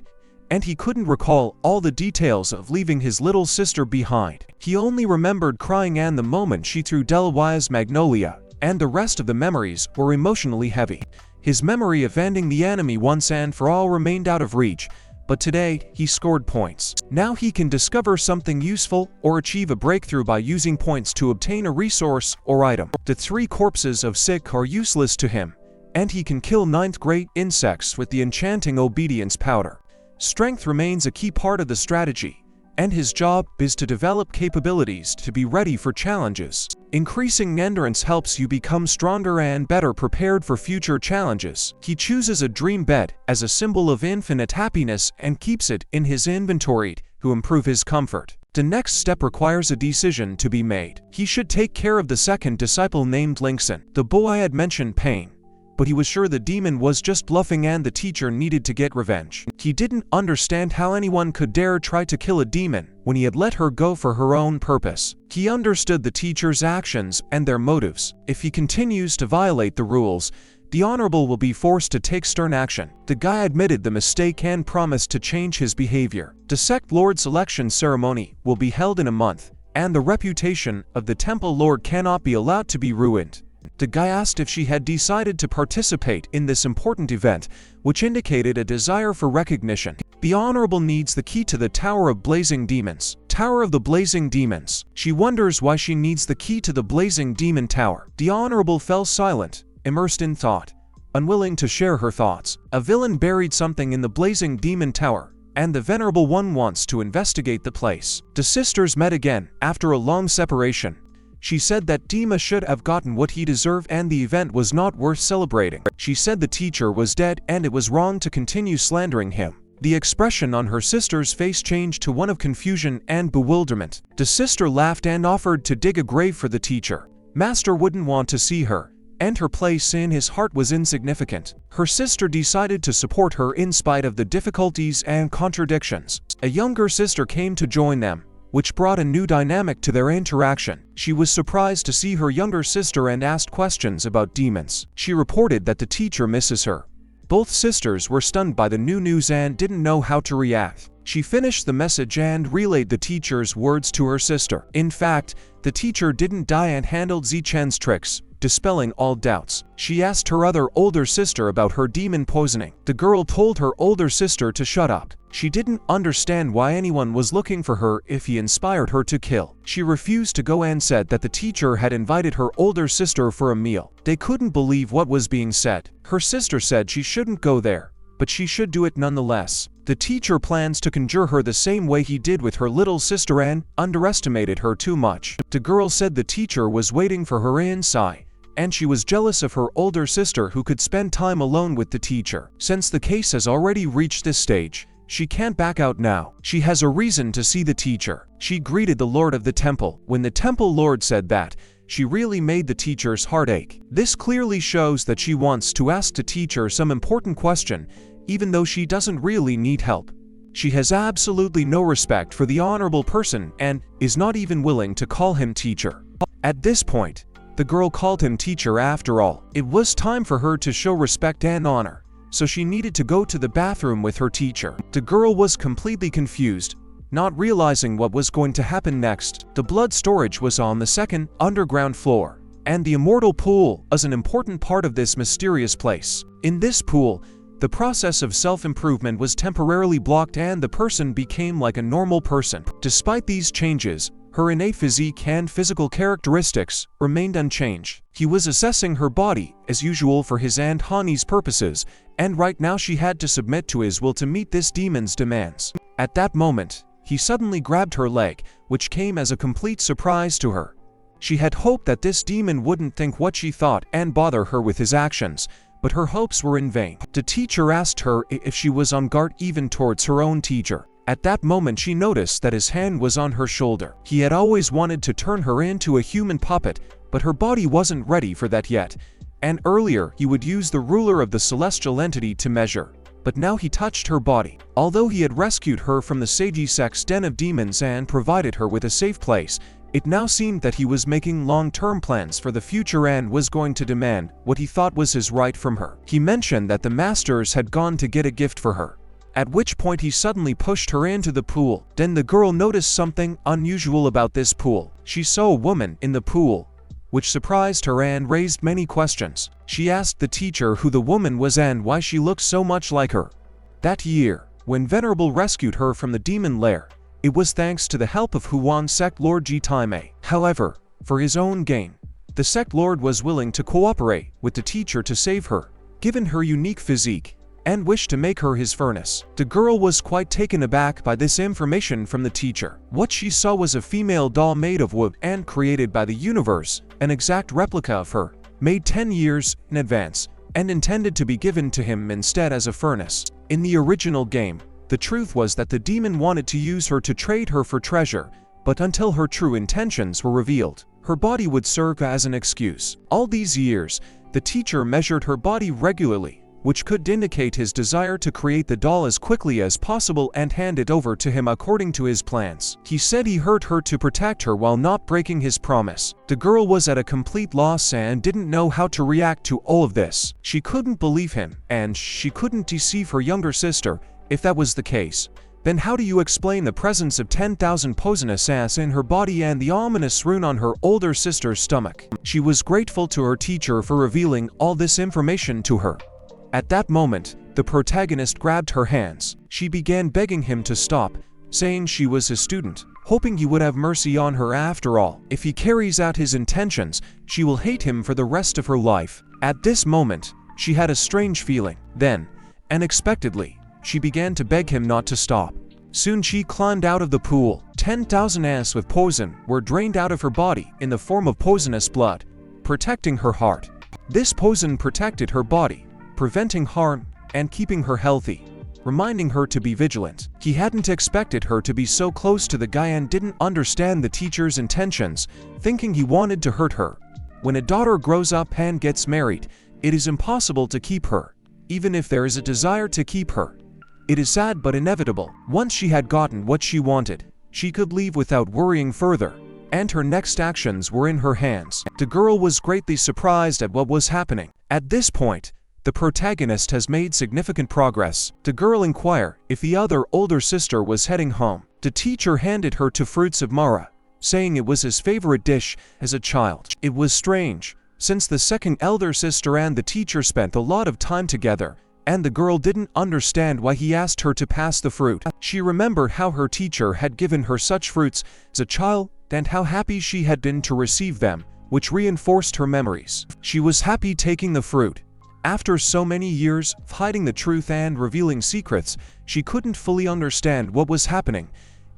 and he couldn't recall all the details of leaving his little sister behind. He only remembered crying and the moment she threw Delawaya's magnolia, and the rest of the memories were emotionally heavy. His memory of ending the enemy once and for all remained out of reach, but today he scored points. Now he can discover something useful or achieve a breakthrough by using points to obtain a resource or item. The 3 corpses of Sick are useless to him, and he can kill 9th grade insects with the enchanting obedience powder. Strength remains a key part of the strategy, and his job is to develop capabilities to be ready for challenges. Increasing endurance helps you become stronger and better prepared for future challenges. He chooses a dream bed as a symbol of infinite happiness and keeps it in his inventory to improve his comfort. The next step requires a decision to be made. He should take care of the second disciple named Lingson. The boy had mentioned pain, but he was sure the demon was just bluffing and the teacher needed to get revenge. He didn't understand how anyone could dare try to kill a demon when he had let her go for her own purpose. He understood the teacher's actions and their motives. If he continues to violate the rules, the Honorable will be forced to take stern action. The guy admitted the mistake and promised to change his behavior. The sect lord selection ceremony will be held in a month, and the reputation of the temple lord cannot be allowed to be ruined. The guy asked if she had decided to participate in this important event, which indicated a desire for recognition. The Honorable needs the key to the Tower of Blazing Demons. Tower of the Blazing Demons. She wonders why she needs the key to the Blazing Demon Tower. The Honorable fell silent, immersed in thought, unwilling to share her thoughts. A villain buried something in the Blazing Demon Tower, and the Venerable One wants to investigate the place. The sisters met again after a long separation. She said that Dima should have gotten what he deserved and the event was not worth celebrating. She said the teacher was dead and it was wrong to continue slandering him. The expression on her sister's face changed to one of confusion and bewilderment. The sister laughed and offered to dig a grave for the teacher. Master wouldn't want to see her, and her place in his heart was insignificant. Her sister decided to support her in spite of the difficulties and contradictions. A younger sister came to join them, which brought a new dynamic to their interaction. She was surprised to see her younger sister and asked questions about demons. She reported that the teacher misses her. Both sisters were stunned by the new news and didn't know how to react. She finished the message and relayed the teacher's words to her sister. In fact, the teacher didn't die and handled Zichen's tricks, dispelling all doubts. She asked her other older sister about her demon poisoning. The girl told her older sister to shut up. She didn't understand why anyone was looking for her if he inspired her to kill. She refused to go and said that the teacher had invited her older sister for a meal. They couldn't believe what was being said. Her sister said she shouldn't go there, but she should do it nonetheless. The teacher plans to conjure her the same way he did with her little sister and underestimated her too much. The girl said the teacher was waiting for her inside, and she was jealous of her older sister who could spend time alone with the teacher. Since the case has already reached this stage, she can't back out now. She has a reason to see the teacher. She greeted the lord of the temple. When the temple lord said that, she really made the teacher's heart ache. This clearly shows that she wants to ask the teacher some important question, even though she doesn't really need help. She has absolutely no respect for the honorable person and is not even willing to call him teacher. At this point, the girl called him teacher after all. It was time for her to show respect and honor, so she needed to go to the bathroom with her teacher. The girl was completely confused, not realizing what was going to happen next. The blood storage was on the second underground floor, and the immortal pool is an important part of this mysterious place. In this pool, the process of self-improvement was temporarily blocked and the person became like a normal person. Despite these changes, her innate physique and physical characteristics remained unchanged. He was assessing her body, as usual for his and Hani's purposes, and right now she had to submit to his will to meet this demon's demands. At that moment, he suddenly grabbed her leg, which came as a complete surprise to her. She had hoped that this demon wouldn't think what she thought and bother her with his actions, but her hopes were in vain. The teacher asked her if she was on guard even towards her own teacher. At that moment she noticed that his hand was on her shoulder. He had always wanted to turn her into a human puppet, but her body wasn't ready for that yet, and earlier he would use the ruler of the celestial entity to measure. But now he touched her body. Although he had rescued her from the Seiji sect's den of demons and provided her with a safe place, it now seemed that he was making long-term plans for the future and was going to demand what he thought was his right from her. He mentioned that the masters had gone to get a gift for her, at which point he suddenly pushed her into the pool. Then the girl noticed something unusual about this pool. She saw a woman in the pool, which surprised her and raised many questions. She asked the teacher who the woman was and why she looked so much like her. That year, when Venerable rescued her from the demon lair, it was thanks to the help of Huan sect lord Jitaime. However, for his own gain, the sect lord was willing to cooperate with the teacher to save her. Given her unique physique and wished to make her his furnace. The girl was quite taken aback by this information from the teacher. What she saw was a female doll made of wood and created by the universe, an exact replica of her, made 10 years in advance, and intended to be given to him instead as a furnace. In the original game, the truth was that the demon wanted to use her to trade her for treasure, but until her true intentions were revealed, her body would serve as an excuse. All these years, the teacher measured her body regularly, which could indicate his desire to create the doll as quickly as possible and hand it over to him according to his plans. He said he hurt her to protect her while not breaking his promise. The girl was at a complete loss and didn't know how to react to all of this. She couldn't believe him, and she couldn't deceive her younger sister. If that was the case, then how do you explain the presence of 10,000 poisonous ants in her body and the ominous rune on her older sister's stomach? She was grateful to her teacher for revealing all this information to her. At that moment, the protagonist grabbed her hands. She began begging him to stop, saying she was his student, hoping he would have mercy on her after all. If he carries out his intentions, she will hate him for the rest of her life. At this moment, she had a strange feeling. Then, unexpectedly, she began to beg him not to stop. Soon she climbed out of the pool. 10,000 ants with poison were drained out of her body in the form of poisonous blood, protecting her heart. This poison protected her body, preventing harm and keeping her healthy, reminding her to be vigilant. He hadn't expected her to be so close to the guy and didn't understand the teacher's intentions, thinking he wanted to hurt her. When a daughter grows up and gets married, it is impossible to keep her, even if there is a desire to keep her. It is sad but inevitable. Once she had gotten what she wanted, she could leave without worrying further, and her next actions were in her hands. The girl was greatly surprised at what was happening. At this point, the protagonist has made significant progress. The girl inquired if the other older sister was heading home. The teacher handed her to fruits of Mara, saying it was his favorite dish as a child. It was strange, since the second elder sister and the teacher spent a lot of time together, and the girl didn't understand why he asked her to pass the fruit. She remembered how her teacher had given her such fruits as a child and how happy she had been to receive them, which reinforced her memories. She was happy taking the fruit. After so many years of hiding the truth and revealing secrets, she couldn't fully understand what was happening.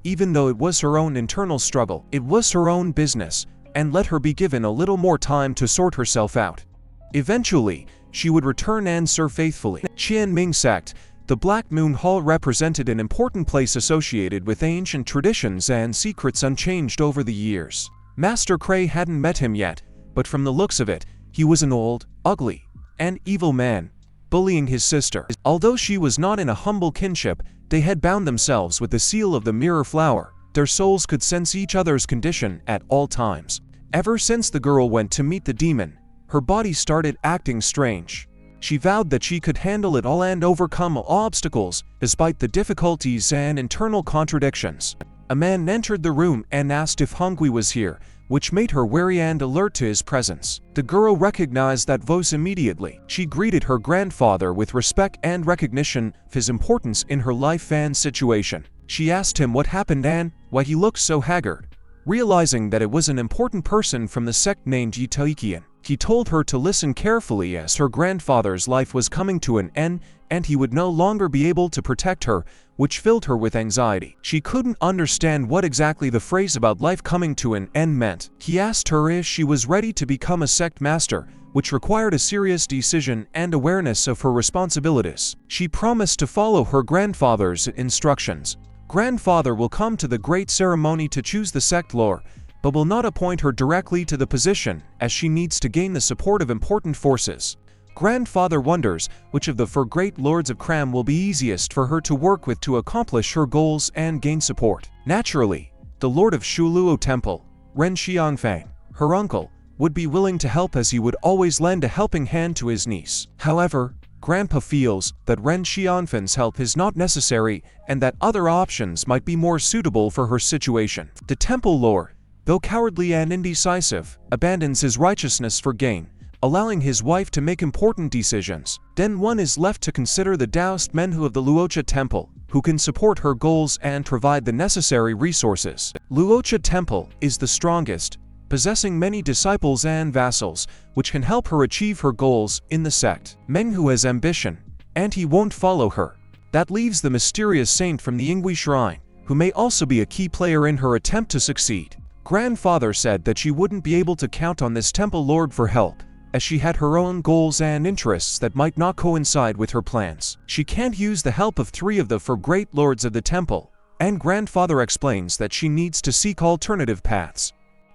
Even though it was her own internal struggle, it was her own business, and let her be given a little more time to sort herself out. Eventually, she would return and serve faithfully. Qian Ming sect, the Black Moon Hall represented an important place associated with ancient traditions and secrets unchanged over the years. Master Cray hadn't met him yet, but from the looks of it, he was an old, ugly, and evil man, bullying his sister. Although she was not in a humble kinship, they had bound themselves with the seal of the mirror flower. Their souls could sense each other's condition at all times. Ever since the girl went to meet the demon, her body started acting strange. She vowed that she could handle it all and overcome all obstacles, despite the difficulties and internal contradictions. A man entered the room and asked if Hongui was here, which made her wary and alert to his presence. The girl recognized that voice immediately. She greeted her grandfather with respect and recognition of his importance in her life and situation. She asked him what happened and why he looked so haggard. Realizing that it was an important person from the sect named Yitoikian, he told her to listen carefully as her grandfather's life was coming to an end and he would no longer be able to protect her, which filled her with anxiety. She couldn't understand what exactly the phrase about life coming to an end meant. He asked her if she was ready to become a sect master, which required a serious decision and awareness of her responsibilities. She promised to follow her grandfather's instructions. Grandfather will come to the great ceremony to choose the sect lord, but will not appoint her directly to the position, as she needs to gain the support of important forces. Grandfather wonders which of the 4 great lords of Cram will be easiest for her to work with to accomplish her goals and gain support. Naturally, the Lord of Shuluo Temple, Ren Xianfang, her uncle, would be willing to help as he would always lend a helping hand to his niece. However, Grandpa feels that Ren Xianfeng's help is not necessary and that other options might be more suitable for her situation. The Temple Lord, though cowardly and indecisive, abandons his righteousness for gain, allowing his wife to make important decisions. Then one is left to consider the Taoist Manhwa of the Luocha Temple, who can support her goals and provide the necessary resources. Luocha Temple is the strongest, possessing many disciples and vassals, which can help her achieve her goals in the sect. Manhwa has ambition, and he won't follow her. That leaves the mysterious saint from the Ingui Shrine, who may also be a key player in her attempt to succeed. Grandfather said that she wouldn't be able to count on this temple lord for help, as she had her own goals and interests that might not coincide with her plans. She can't use the help of 3 of the 4 great lords of the temple, and grandfather explains that she needs to seek alternative paths.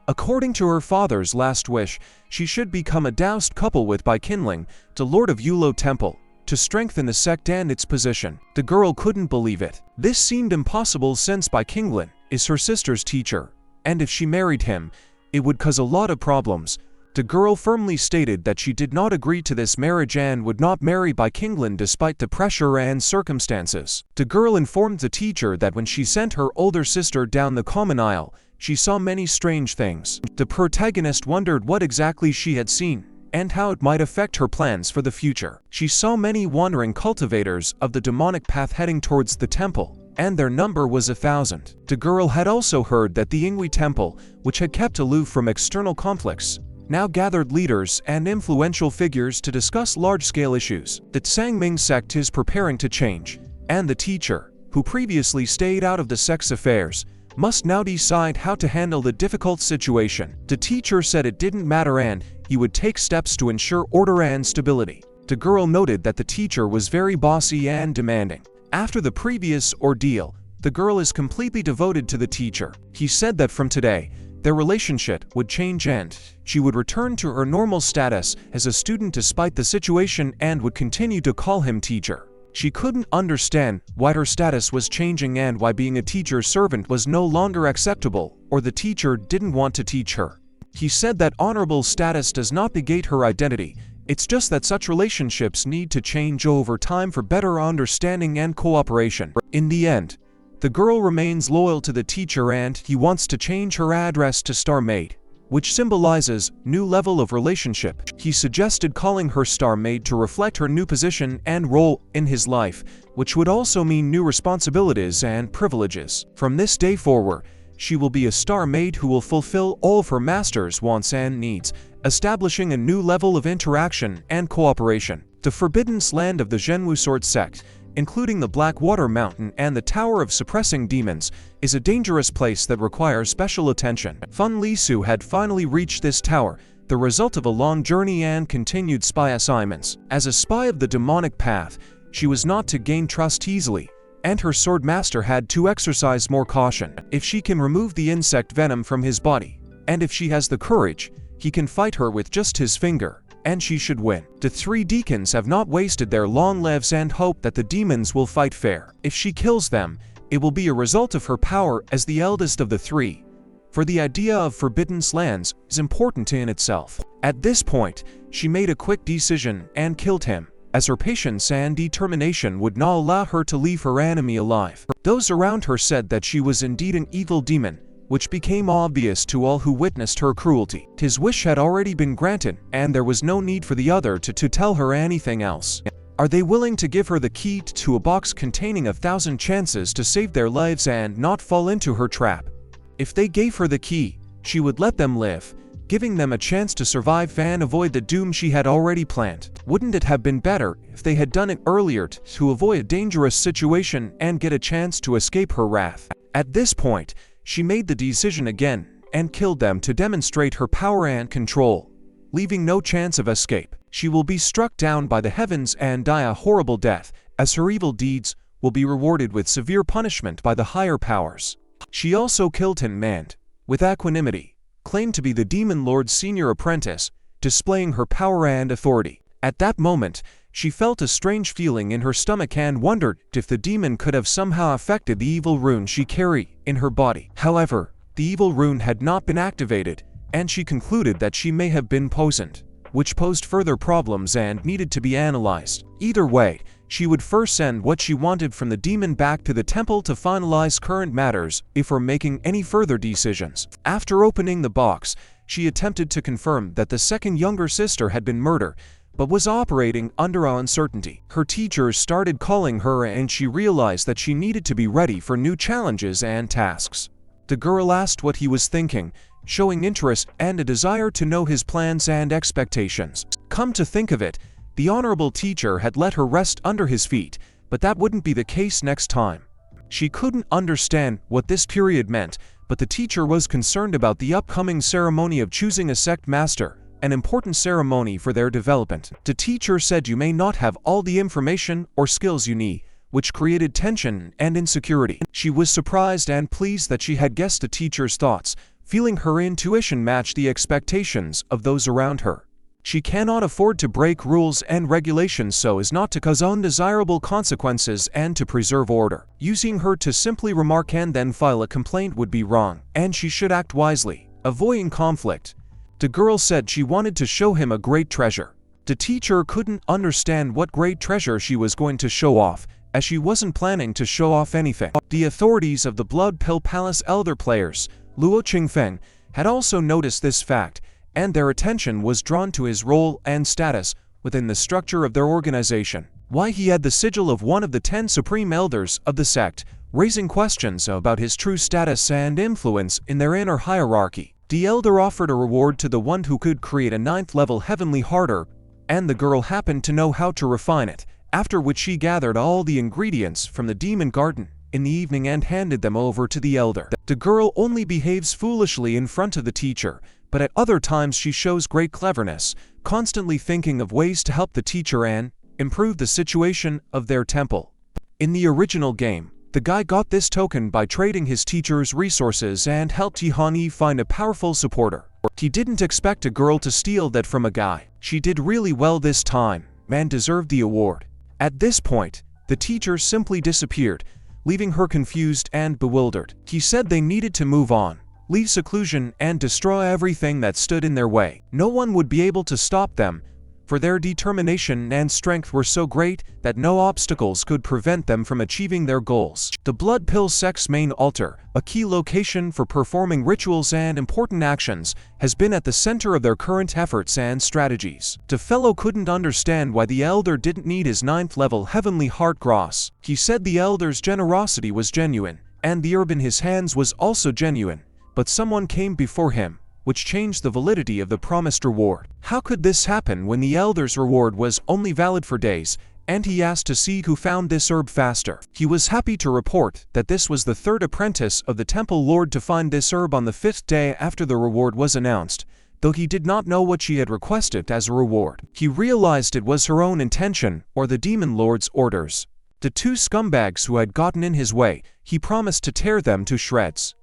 According to her father's last wish, she should become a doused couple with Bai Qinling, the lord of Yulo Temple, to strengthen the sect and its position. The girl couldn't believe it. This seemed impossible since Bai Qinling is her sister's teacher, and if she married him, it would cause a lot of problems. The girl firmly stated that she did not agree to this marriage and would not marry Bai Qinling despite the pressure and circumstances. The girl informed the teacher that when she sent her older sister down the common aisle, she saw many strange things. The protagonist wondered what exactly she had seen, and how it might affect her plans for the future. She saw many wandering cultivators of the demonic path heading towards the temple, and their number was 1,000. The girl had also heard that the Ingui Temple, which had kept aloof from external conflicts, now gathered leaders and influential figures to discuss large-scale issues. The Tsangming sect is preparing to change, and the teacher, who previously stayed out of the sect's affairs, must now decide how to handle the difficult situation. The teacher said it didn't matter and he would take steps to ensure order and stability. The girl noted that the teacher was very bossy and demanding. After the previous ordeal, the girl is completely devoted to the teacher. He said that from today, their relationship would change and she would return to her normal status as a student despite the situation and would continue to call him teacher. She couldn't understand why her status was changing and why being a teacher's servant was no longer acceptable, or the teacher didn't want to teach her. He said that honorable status does not negate her identity, it's just that such relationships need to change over time for better understanding and cooperation. In the end, the girl remains loyal to the teacher and he wants to change her address to Star Maid, which symbolizes new level of relationship. He suggested calling her Star Maid to reflect her new position and role in his life, which would also mean new responsibilities and privileges. From this day forward, she will be a Star Maid who will fulfill all of her master's wants and needs, establishing a new level of interaction and cooperation. The forbidden land of the Zhenwu Sword sect, including the Black Water Mountain and the Tower of Suppressing Demons, is a dangerous place that requires special attention. Fun Lisu had finally reached this tower, the result of a long journey and continued spy assignments. As a spy of the demonic path, she was not to gain trust easily, and her sword master had to exercise more caution. If she can remove the insect venom from his body, and if she has the courage, he can fight her with just his finger, and she should win. The 3 deacons have not wasted their long lives and hope that the demons will fight fair. If she kills them, it will be a result of her power as the eldest of the 3. For the idea of forbidden lands is important in itself. At this point, she made a quick decision and killed him, as her patience and determination would not allow her to leave her enemy alive. Those around her said that she was indeed an evil demon, which became obvious to all who witnessed her cruelty. His wish had already been granted, and there was no need for the other to tell her anything else. Are they willing to give her the key to a box containing 1,000 chances to save their lives and not fall into her trap? If they gave her the key, she would let them live, giving them a chance to survive and avoid the doom she had already planned. Wouldn't it have been better if they had done it earlier to avoid a dangerous situation and get a chance to escape her wrath? At this point, she made the decision again and killed them to demonstrate her power and control, leaving no chance of escape. She will be struck down by the heavens and die a horrible death, as her evil deeds will be rewarded with severe punishment by the higher powers. She also killed him and, with equanimity, claimed to be the demon lord's senior apprentice, displaying her power and authority. At that moment, she felt a strange feeling in her stomach and wondered if the demon could have somehow affected the evil rune she carried in her body. However, the evil rune had not been activated, and she concluded that she may have been poisoned, which posed further problems and needed to be analyzed. Either way, she would first send what she wanted from the demon back to the temple to finalize current matters before making any further decisions. After opening the box, she attempted to confirm that the second younger sister had been murdered, but was operating under uncertainty. Her teachers started calling her and she realized that she needed to be ready for new challenges and tasks. The girl asked what he was thinking, showing interest and a desire to know his plans and expectations. Come to think of it, The honorable teacher had let her rest under his feet, but that wouldn't be the case next time. She couldn't understand what this period meant, but the teacher was concerned about the upcoming ceremony of choosing a sect master, an important ceremony for their development. The teacher said you may not have all the information or skills you need, which created tension and insecurity. She was surprised and pleased that she had guessed the teacher's thoughts, feeling her intuition matched the expectations of those around her. She cannot afford to break rules and regulations so as not to cause undesirable consequences and to preserve order. Using her to simply remark and then file a complaint would be wrong, and she should act wisely, avoiding conflict. The girl said she wanted to show him a great treasure. The teacher couldn't understand what great treasure she was going to show off, as she wasn't planning to show off anything. The authorities of the Blood Pill Palace elder players, Luo Qingfeng, had also noticed this fact, and their attention was drawn to his role and status within the structure of their organization. Why he had the sigil of one of the 10 supreme elders of the sect, raising questions about his true status and influence in their inner hierarchy. The elder offered a reward to the one who could create a 9th-level heavenly heart herb, and the girl happened to know how to refine it, after which she gathered all the ingredients from the demon garden in the evening and handed them over to the elder. The girl only behaves foolishly in front of the teacher, but at other times she shows great cleverness, constantly thinking of ways to help the teacher and improve the situation of their temple. In the original game, the guy got this token by trading his teacher's resources and helped Tihani find a powerful supporter. He didn't expect a girl to steal that from a guy. She did really well this time, and deserved the award. At this point, the teacher simply disappeared, leaving her confused and bewildered. He said they needed to move on, leave seclusion and destroy everything that stood in their way. No one would be able to stop them, for their determination and strength were so great that no obstacles could prevent them from achieving their goals. The Blood Pill sect's main altar, a key location for performing rituals and important actions, has been at the center of their current efforts and strategies. The fellow couldn't understand why the elder didn't need his 9th-level heavenly heart gross. He said the elder's generosity was genuine, and the herb in his hands was also genuine, but someone came before him, which changed the validity of the promised reward. How could this happen when the elder's reward was only valid for days, and he asked to see who found this herb faster? He was happy to report that this was the 3rd apprentice of the temple lord to find this herb on the 5th day after the reward was announced, though he did not know what she had requested as a reward. He realized it was her own intention or the demon lord's orders. The 2 scumbags who had gotten in his way, he promised to tear them to shreds.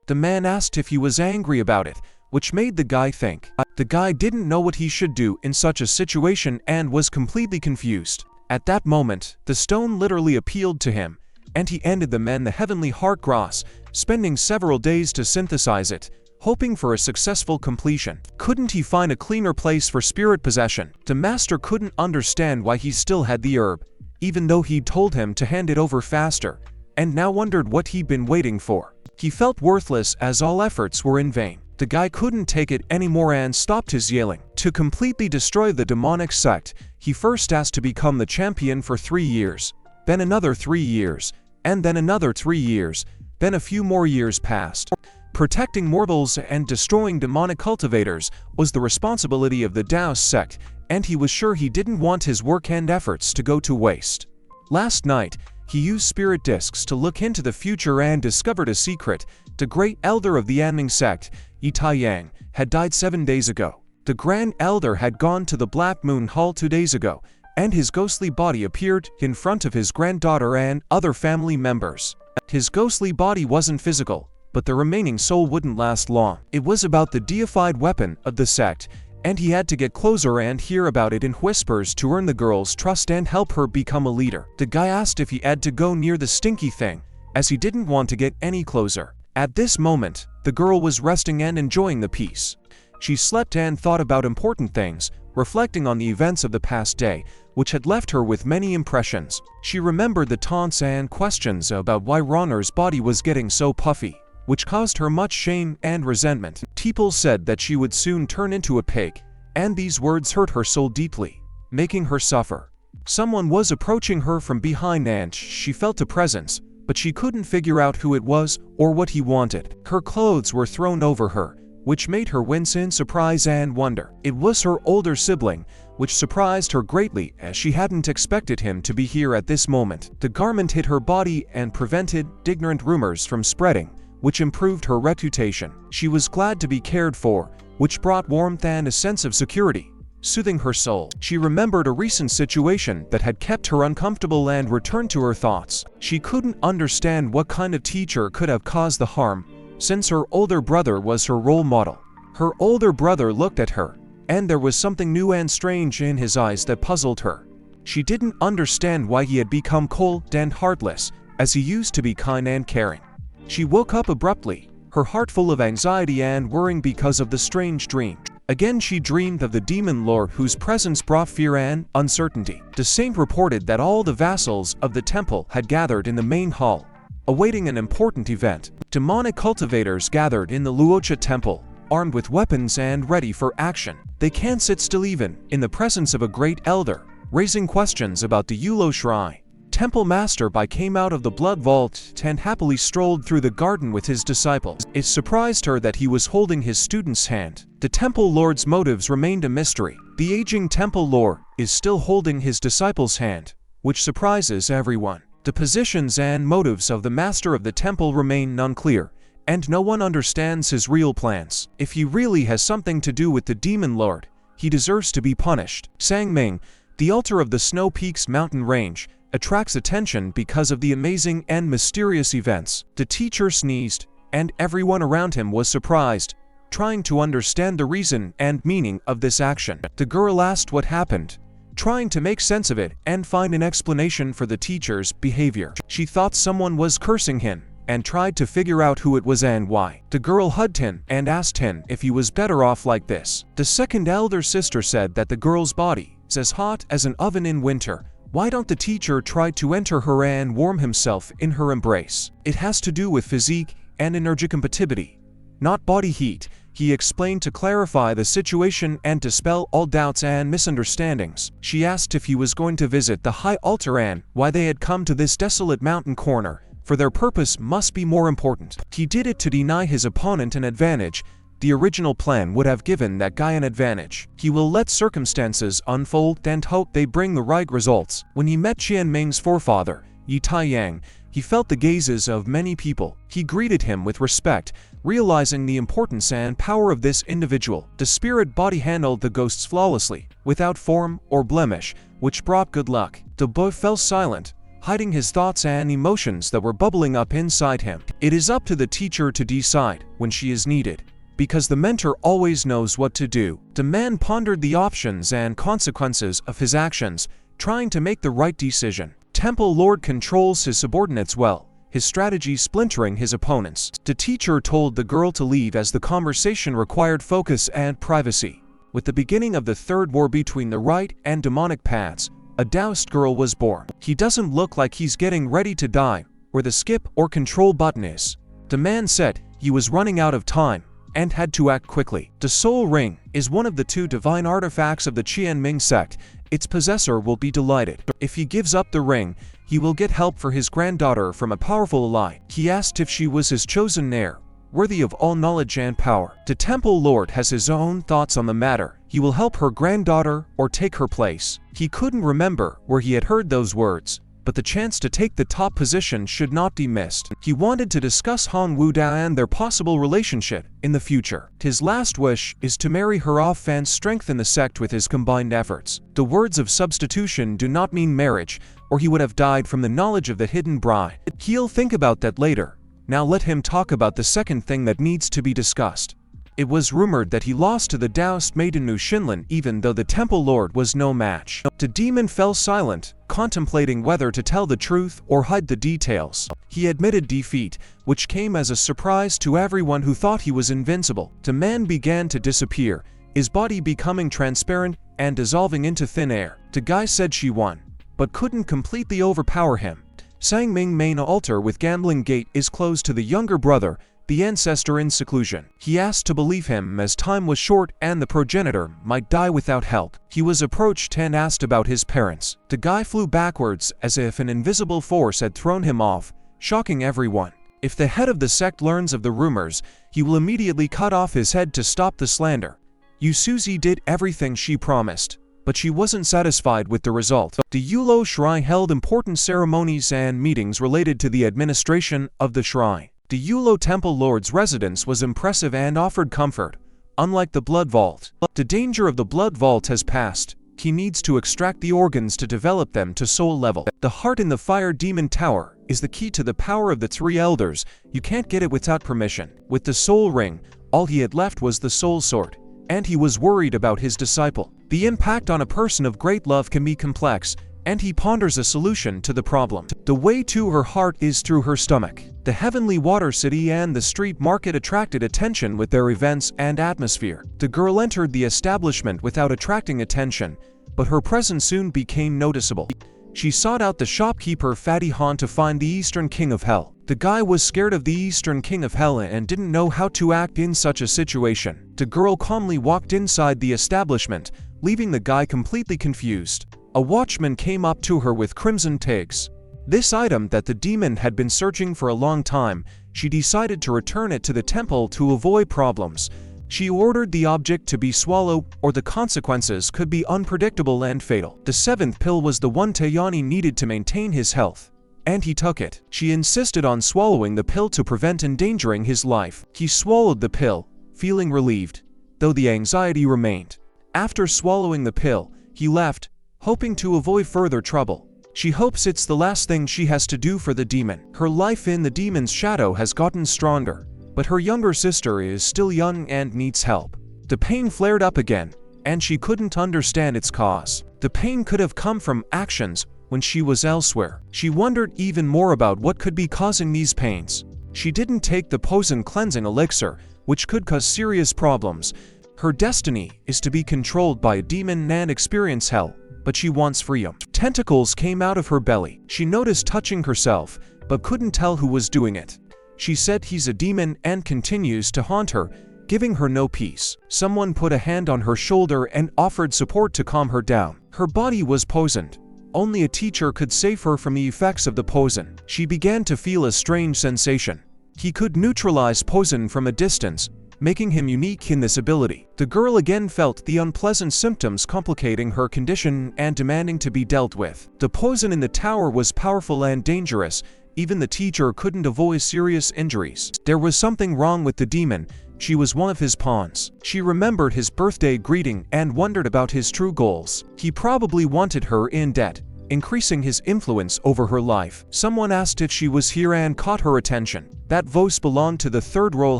The man asked if he was angry about it, which made the guy think. The guy didn't know what he should do in such a situation and was completely confused. At that moment, the stone literally appealed to him, and he ended the man the heavenly heart gross, spending several days to synthesize it, hoping for a successful completion. Couldn't he find a cleaner place for spirit possession? The master couldn't understand why he still had the herb, even though he'd told him to hand it over faster, and now wondered what he'd been waiting for. He felt worthless as all efforts were in vain. The guy couldn't take it anymore and stopped his yelling. To completely destroy the demonic sect, he first asked to become the champion for 3 years, then another 3 years, and then another 3 years, then a few more years passed. Protecting mortals and destroying demonic cultivators was the responsibility of the Taoist sect, and he was sure he didn't want his work and efforts to go to waste. Last night, he used spirit discs to look into the future and discovered a secret. The great elder of the Anming sect, Yi Taiyang, had died 7 days ago. The Grand Elder had gone to the Black Moon Hall 2 days ago, and his ghostly body appeared in front of his granddaughter and other family members. His ghostly body wasn't physical, but the remaining soul wouldn't last long. It was about the deified weapon of the sect, and he had to get closer and hear about it in whispers to earn the girl's trust and help her become a leader. The guy asked if he had to go near the stinky thing, as he didn't want to get any closer. At this moment, the girl was resting and enjoying the peace. She slept and thought about important things, reflecting on the events of the past day, which had left her with many impressions. She remembered the taunts and questions about why Ronner's body was getting so puffy, which caused her much shame and resentment. People said that she would soon turn into a pig, and these words hurt her soul deeply, making her suffer. Someone was approaching her from behind and she felt a presence, but she couldn't figure out who it was or what he wanted. Her clothes were thrown over her, which made her wince in surprise and wonder. It was her older sibling, which surprised her greatly as she hadn't expected him to be here at this moment. The garment hid her body and prevented ignorant rumors from spreading, which improved her reputation. She was glad to be cared for, which brought warmth and a sense of security, soothing her soul. She remembered a recent situation that had kept her uncomfortable and returned to her thoughts. She couldn't understand what kind of teacher could have caused the harm, since her older brother was her role model. Her older brother looked at her, and there was something new and strange in his eyes that puzzled her. She didn't understand why he had become cold and heartless, as he used to be kind and caring. She woke up abruptly, her heart full of anxiety and worrying because of the strange dream. Again she dreamed of the demon lord whose presence brought fear and uncertainty. The saint reported that all the vassals of the temple had gathered in the main hall, awaiting an important event. Demonic cultivators gathered in the Luocha temple, armed with weapons and ready for action. They can't sit still even in the presence of a great elder, raising questions about the Yulo shrine. Temple Master Bai came out of the blood vault and happily strolled through the garden with his disciples. It surprised her that he was holding his student's hand. The temple lord's motives remained a mystery. The aging temple lord is still holding his disciple's hand, which surprises everyone. The positions and motives of the master of the temple remain unclear, and no one understands his real plans. If he really has something to do with the demon lord, he deserves to be punished. Sangming, the altar of the Snow Peaks mountain range, attracts attention because of the amazing and mysterious events. The teacher sneezed, and everyone around him was surprised, trying to understand the reason and meaning of this action. The girl asked what happened, trying to make sense of it and find an explanation for the teacher's behavior. She thought someone was cursing him and tried to figure out who it was and why. The girl hugged him and asked him if he was better off like this. The second elder sister said that the girl's body is as hot as an oven in winter. Why don't the teacher try to enter her and warm himself in her embrace? It has to do with physique and energy compatibility, not body heat, he explained to clarify the situation and dispel all doubts and misunderstandings. She asked if he was going to visit the high altar and why they had come to this desolate mountain corner, for their purpose must be more important. He did it to deny his opponent an advantage. The original plan would have given that guy an advantage. He will let circumstances unfold and hope they bring the right results. When he met Qianming's forefather, Yi Taiyang, he felt the gazes of many people. He greeted him with respect, realizing the importance and power of this individual. The spirit body handled the ghosts flawlessly, without form or blemish, which brought good luck. The boy fell silent, hiding his thoughts and emotions that were bubbling up inside him. It is up to the teacher to decide when she is needed, because the mentor always knows what to do. The man pondered the options and consequences of his actions, trying to make the right decision. Temple Lord controls his subordinates well, his strategy splintering his opponents. The teacher told the girl to leave as the conversation required focus and privacy. With the beginning of the third war between the right and demonic paths, a Taoist girl was born. He doesn't look like he's getting ready to die, where the skip or control button is. The man said he was running out of time and had to act quickly. The Soul Ring is one of the two divine artifacts of the Qianming sect. Its possessor will be delighted. If he gives up the ring, he will get help for his granddaughter from a powerful ally. He asked if she was his chosen heir, worthy of all knowledge and power. The Temple Lord has his own thoughts on the matter. He will help her granddaughter or take her place. He couldn't remember where he had heard those words, but the chance to take the top position should not be missed. He wanted to discuss Han Wudao and their possible relationship in the future. His last wish is to marry her off and strengthen the sect with his combined efforts. The words of substitution do not mean marriage, or he would have died from the knowledge of the hidden bride. He'll think about that later. Now let him talk about the second thing that needs to be discussed. It was rumored that he lost to the Taoist maiden Nu Xinlin even though the Temple Lord was no match. The demon fell silent, contemplating whether to tell the truth or hide the details. He admitted defeat, which came as a surprise to everyone who thought he was invincible. The man began to disappear, his body becoming transparent and dissolving into thin air. The guy said she won, but couldn't completely overpower him. Sangming main altar with gambling gate is closed to the younger brother, the ancestor in seclusion. He asked to believe him as time was short and the progenitor might die without help. He was approached and asked about his parents. The guy flew backwards as if an invisible force had thrown him off, shocking everyone. If the head of the sect learns of the rumors, he will immediately cut off his head to stop the slander. Yu Suzy did everything she promised, but she wasn't satisfied with the result. The Yulo Shrine held important ceremonies and meetings related to the administration of the shrine. The Yulo Temple Lord's residence was impressive and offered comfort. Unlike the Blood Vault, the danger of the Blood Vault has passed. He needs to extract the organs to develop them to soul level. The heart in the Fire Demon Tower is the key to the power of the three elders. You can't get it without permission. With the soul ring, all he had left was the soul sword, and he was worried about his disciple. The impact on a person of great love can be complex, and he ponders a solution to the problem. The way to her heart is through her stomach. The Heavenly Water City and the street market attracted attention with their events and atmosphere. The girl entered the establishment without attracting attention, but her presence soon became noticeable. She sought out the shopkeeper Fatty Han to find the Eastern King of Hell. The guy was scared of the Eastern King of Hell and didn't know how to act in such a situation. The girl calmly walked inside the establishment, leaving the guy completely confused. A watchman came up to her with crimson tags. This item that the demon had been searching for a long time, she decided to return it to the temple to avoid problems. She ordered the object to be swallowed, or the consequences could be unpredictable and fatal. The seventh pill was the one Taeyani needed to maintain his health, and he took it. She insisted on swallowing the pill to prevent endangering his life. He swallowed the pill, feeling relieved, though the anxiety remained. After swallowing the pill, he left, hoping to avoid further trouble. She hopes it's the last thing she has to do for the demon. Her life in the demon's shadow has gotten stronger, but her younger sister is still young and needs help. The pain flared up again, and she couldn't understand its cause. The pain could have come from actions when she was elsewhere. She wondered even more about what could be causing these pains. She didn't take the poison cleansing elixir, which could cause serious problems. Her destiny is to be controlled by a demon and experience hell, but she wants freedom. Tentacles came out of her belly. She noticed touching herself, but couldn't tell who was doing it. She said he's a demon and continues to haunt her, giving her no peace. Someone put a hand on her shoulder and offered support to calm her down. Her body was poisoned. Only a teacher could save her from the effects of the poison. She began to feel a strange sensation. He could neutralize poison from a distance, making him unique in this ability. The girl again felt the unpleasant symptoms complicating her condition and demanding to be dealt with. The poison in the tower was powerful and dangerous. Even the teacher couldn't avoid serious injuries. There was something wrong with the demon. She was one of his pawns. She remembered his birthday greeting and wondered about his true goals. He probably wanted her in debt, increasing his influence over her life. Someone asked if she was here and caught her attention. That voice belonged to the Third Royal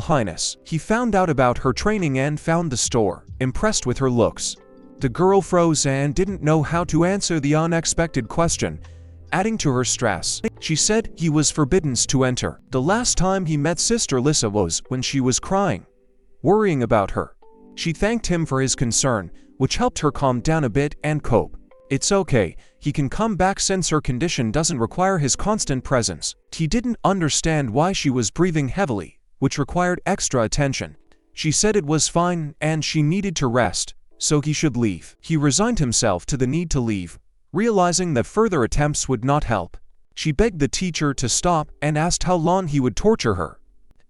Highness. He found out about her training and found the store, impressed with her looks. The girl froze and didn't know how to answer the unexpected question, adding to her stress. She said he was forbidden to enter. The last time he met Sister Lissa was when she was crying, worrying about her. She thanked him for his concern, which helped her calm down a bit and cope. It's okay, he can come back since her condition doesn't require his constant presence. He didn't understand why she was breathing heavily, which required extra attention. She said it was fine and she needed to rest, so he should leave. He resigned himself to the need to leave, realizing that further attempts would not help. She begged the teacher to stop and asked how long he would torture her.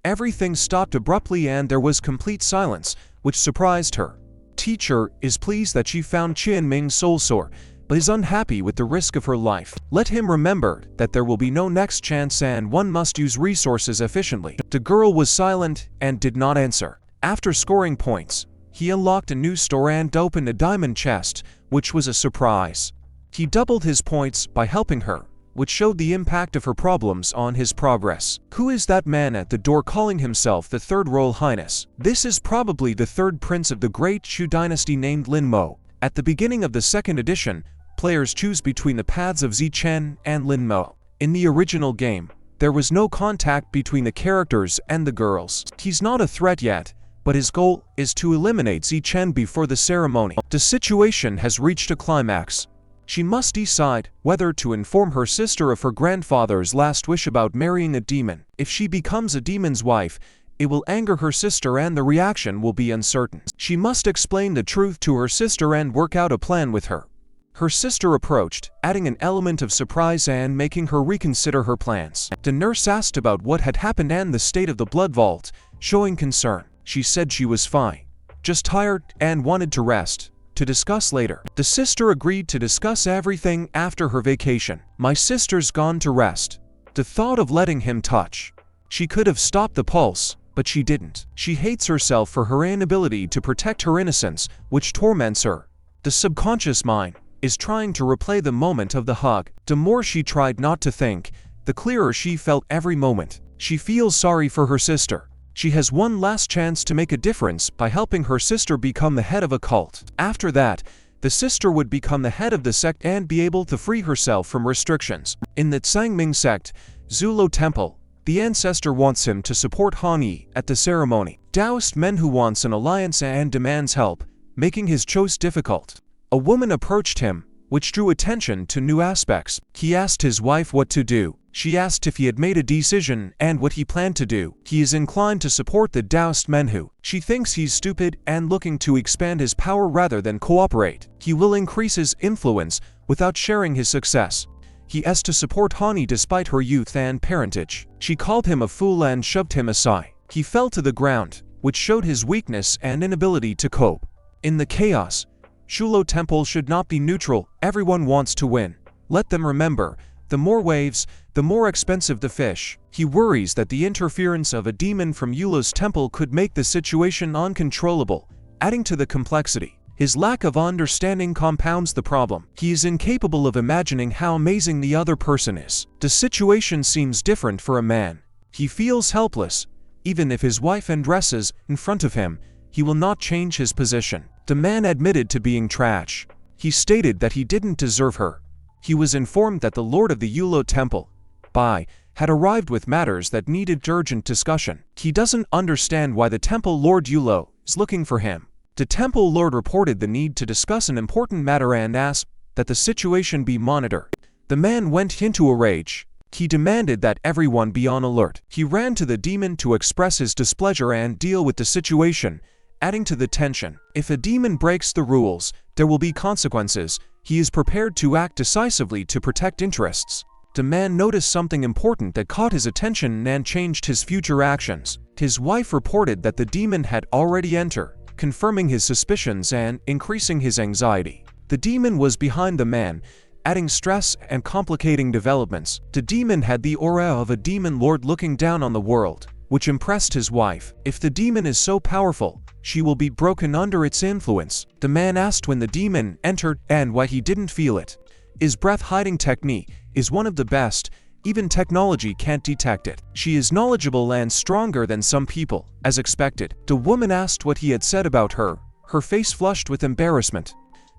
Everything stopped abruptly and there was complete silence, which surprised her. Teacher is pleased that she found Qian Ming's soul sword, but is unhappy with the risk of her life. Let him remember that there will be no next chance and one must use resources efficiently. The girl was silent and did not answer. After scoring points, he unlocked a new store and opened a diamond chest, which was a surprise. He doubled his points by helping her, which showed the impact of her problems on his progress. Who is that man at the door calling himself the Third Royal Highness? This is probably the third prince of the Great Shu dynasty named Lin Mo. At the beginning of the second edition, players choose between the paths of Zichen and Lin Mo. In the original game, there was no contact between the characters and the girls. He's not a threat yet, but his goal is to eliminate Zichen before the ceremony. The situation has reached a climax. She must decide whether to inform her sister of her grandfather's last wish about marrying a demon. If she becomes a demon's wife, it will anger her sister and the reaction will be uncertain. She must explain the truth to her sister and work out a plan with her. Her sister approached, adding an element of surprise and making her reconsider her plans. The nurse asked about what had happened and the state of the blood vault. showing concern. She said she was fine, just tired and wanted to rest, to discuss later. The sister agreed to discuss everything after her vacation. My sister's gone to rest. The thought of letting him touch. She could have stopped the pulse, but she didn't. She hates herself for her inability to protect her innocence, which torments her. The subconscious mind is trying to replay the moment of the hug. The more she tried not to think, the clearer she felt every moment. She feels sorry for her sister. She has one last chance to make a difference by helping her sister become the head of a cult. After that, the sister would become the head of the sect and be able to free herself from restrictions. In the Tsangming sect, Zulo Temple, the ancestor wants him to support Han Yi at the ceremony. Taoist Manhwa wants an alliance and demands help, making his choice difficult. A woman approached him, which drew attention to new aspects. He asked his wife what to do. She asked if he had made a decision and what he planned to do. He is inclined to support the Taoist Manhwa. She thinks he's stupid and looking to expand his power rather than cooperate. He will increase his influence without sharing his success. He has to support Hani despite her youth and parentage. She called him a fool and shoved him aside. He fell to the ground, which showed his weakness and inability to cope. In the chaos, Shulo Temple should not be neutral. Everyone wants to win. Let them remember, the more waves, the more expensive the fish. He worries that the interference of a demon from Yulo's temple could make the situation uncontrollable, adding to the complexity. His lack of understanding compounds the problem. He is incapable of imagining how amazing the other person is. The situation seems different for a man. He feels helpless. Even if his wife undresses in front of him, he will not change his position. The man admitted to being trash. He stated that he didn't deserve her. He was informed that the Lord of the Yulo Temple, Bai, had arrived with matters that needed urgent discussion. He doesn't understand why the Temple Lord Yulo is looking for him. The Temple Lord reported the need to discuss an important matter and asked that the situation be monitored. The man went into a rage. He demanded that everyone be on alert. He ran to the demon to express his displeasure and deal with the situation, adding to the tension. If a demon breaks the rules, there will be consequences. He is prepared to act decisively to protect interests. The man noticed something important that caught his attention and changed his future actions. His wife reported that the demon had already entered, confirming his suspicions and increasing his anxiety. The demon was behind the man, adding stress and complicating developments. The demon had the aura of a demon lord looking down on the world, which impressed his wife. If the demon is so powerful, she will be broken under its influence. The man asked when the demon entered and why he didn't feel it. His breath-hiding technique is one of the best. Even technology can't detect it. She is knowledgeable and stronger than some people, as expected. The woman asked what he had said about her. Her face flushed with embarrassment.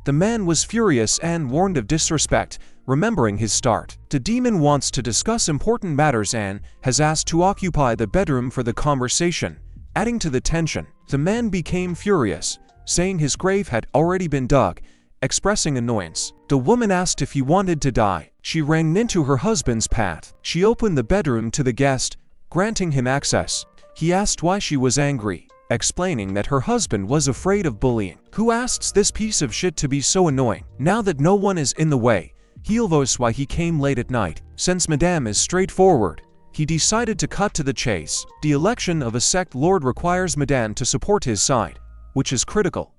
The man was furious and warned of disrespect, remembering his start. The demon wants to discuss important matters and has asked to occupy the bedroom for the conversation, adding to the tension. The man became furious, saying his grave had already been dug, expressing annoyance. The woman asked if he wanted to die. She ran into her husband's path. She opened the bedroom to the guest, granting him access. He asked why she was angry, explaining that her husband was afraid of bullying. Who asks this piece of shit to be so annoying? Now that no one is in the way, he'll voice why he came late at night. Since Madame is straightforward, he decided to cut to the chase. The election of a sect lord requires Madame to support his side, which is critical.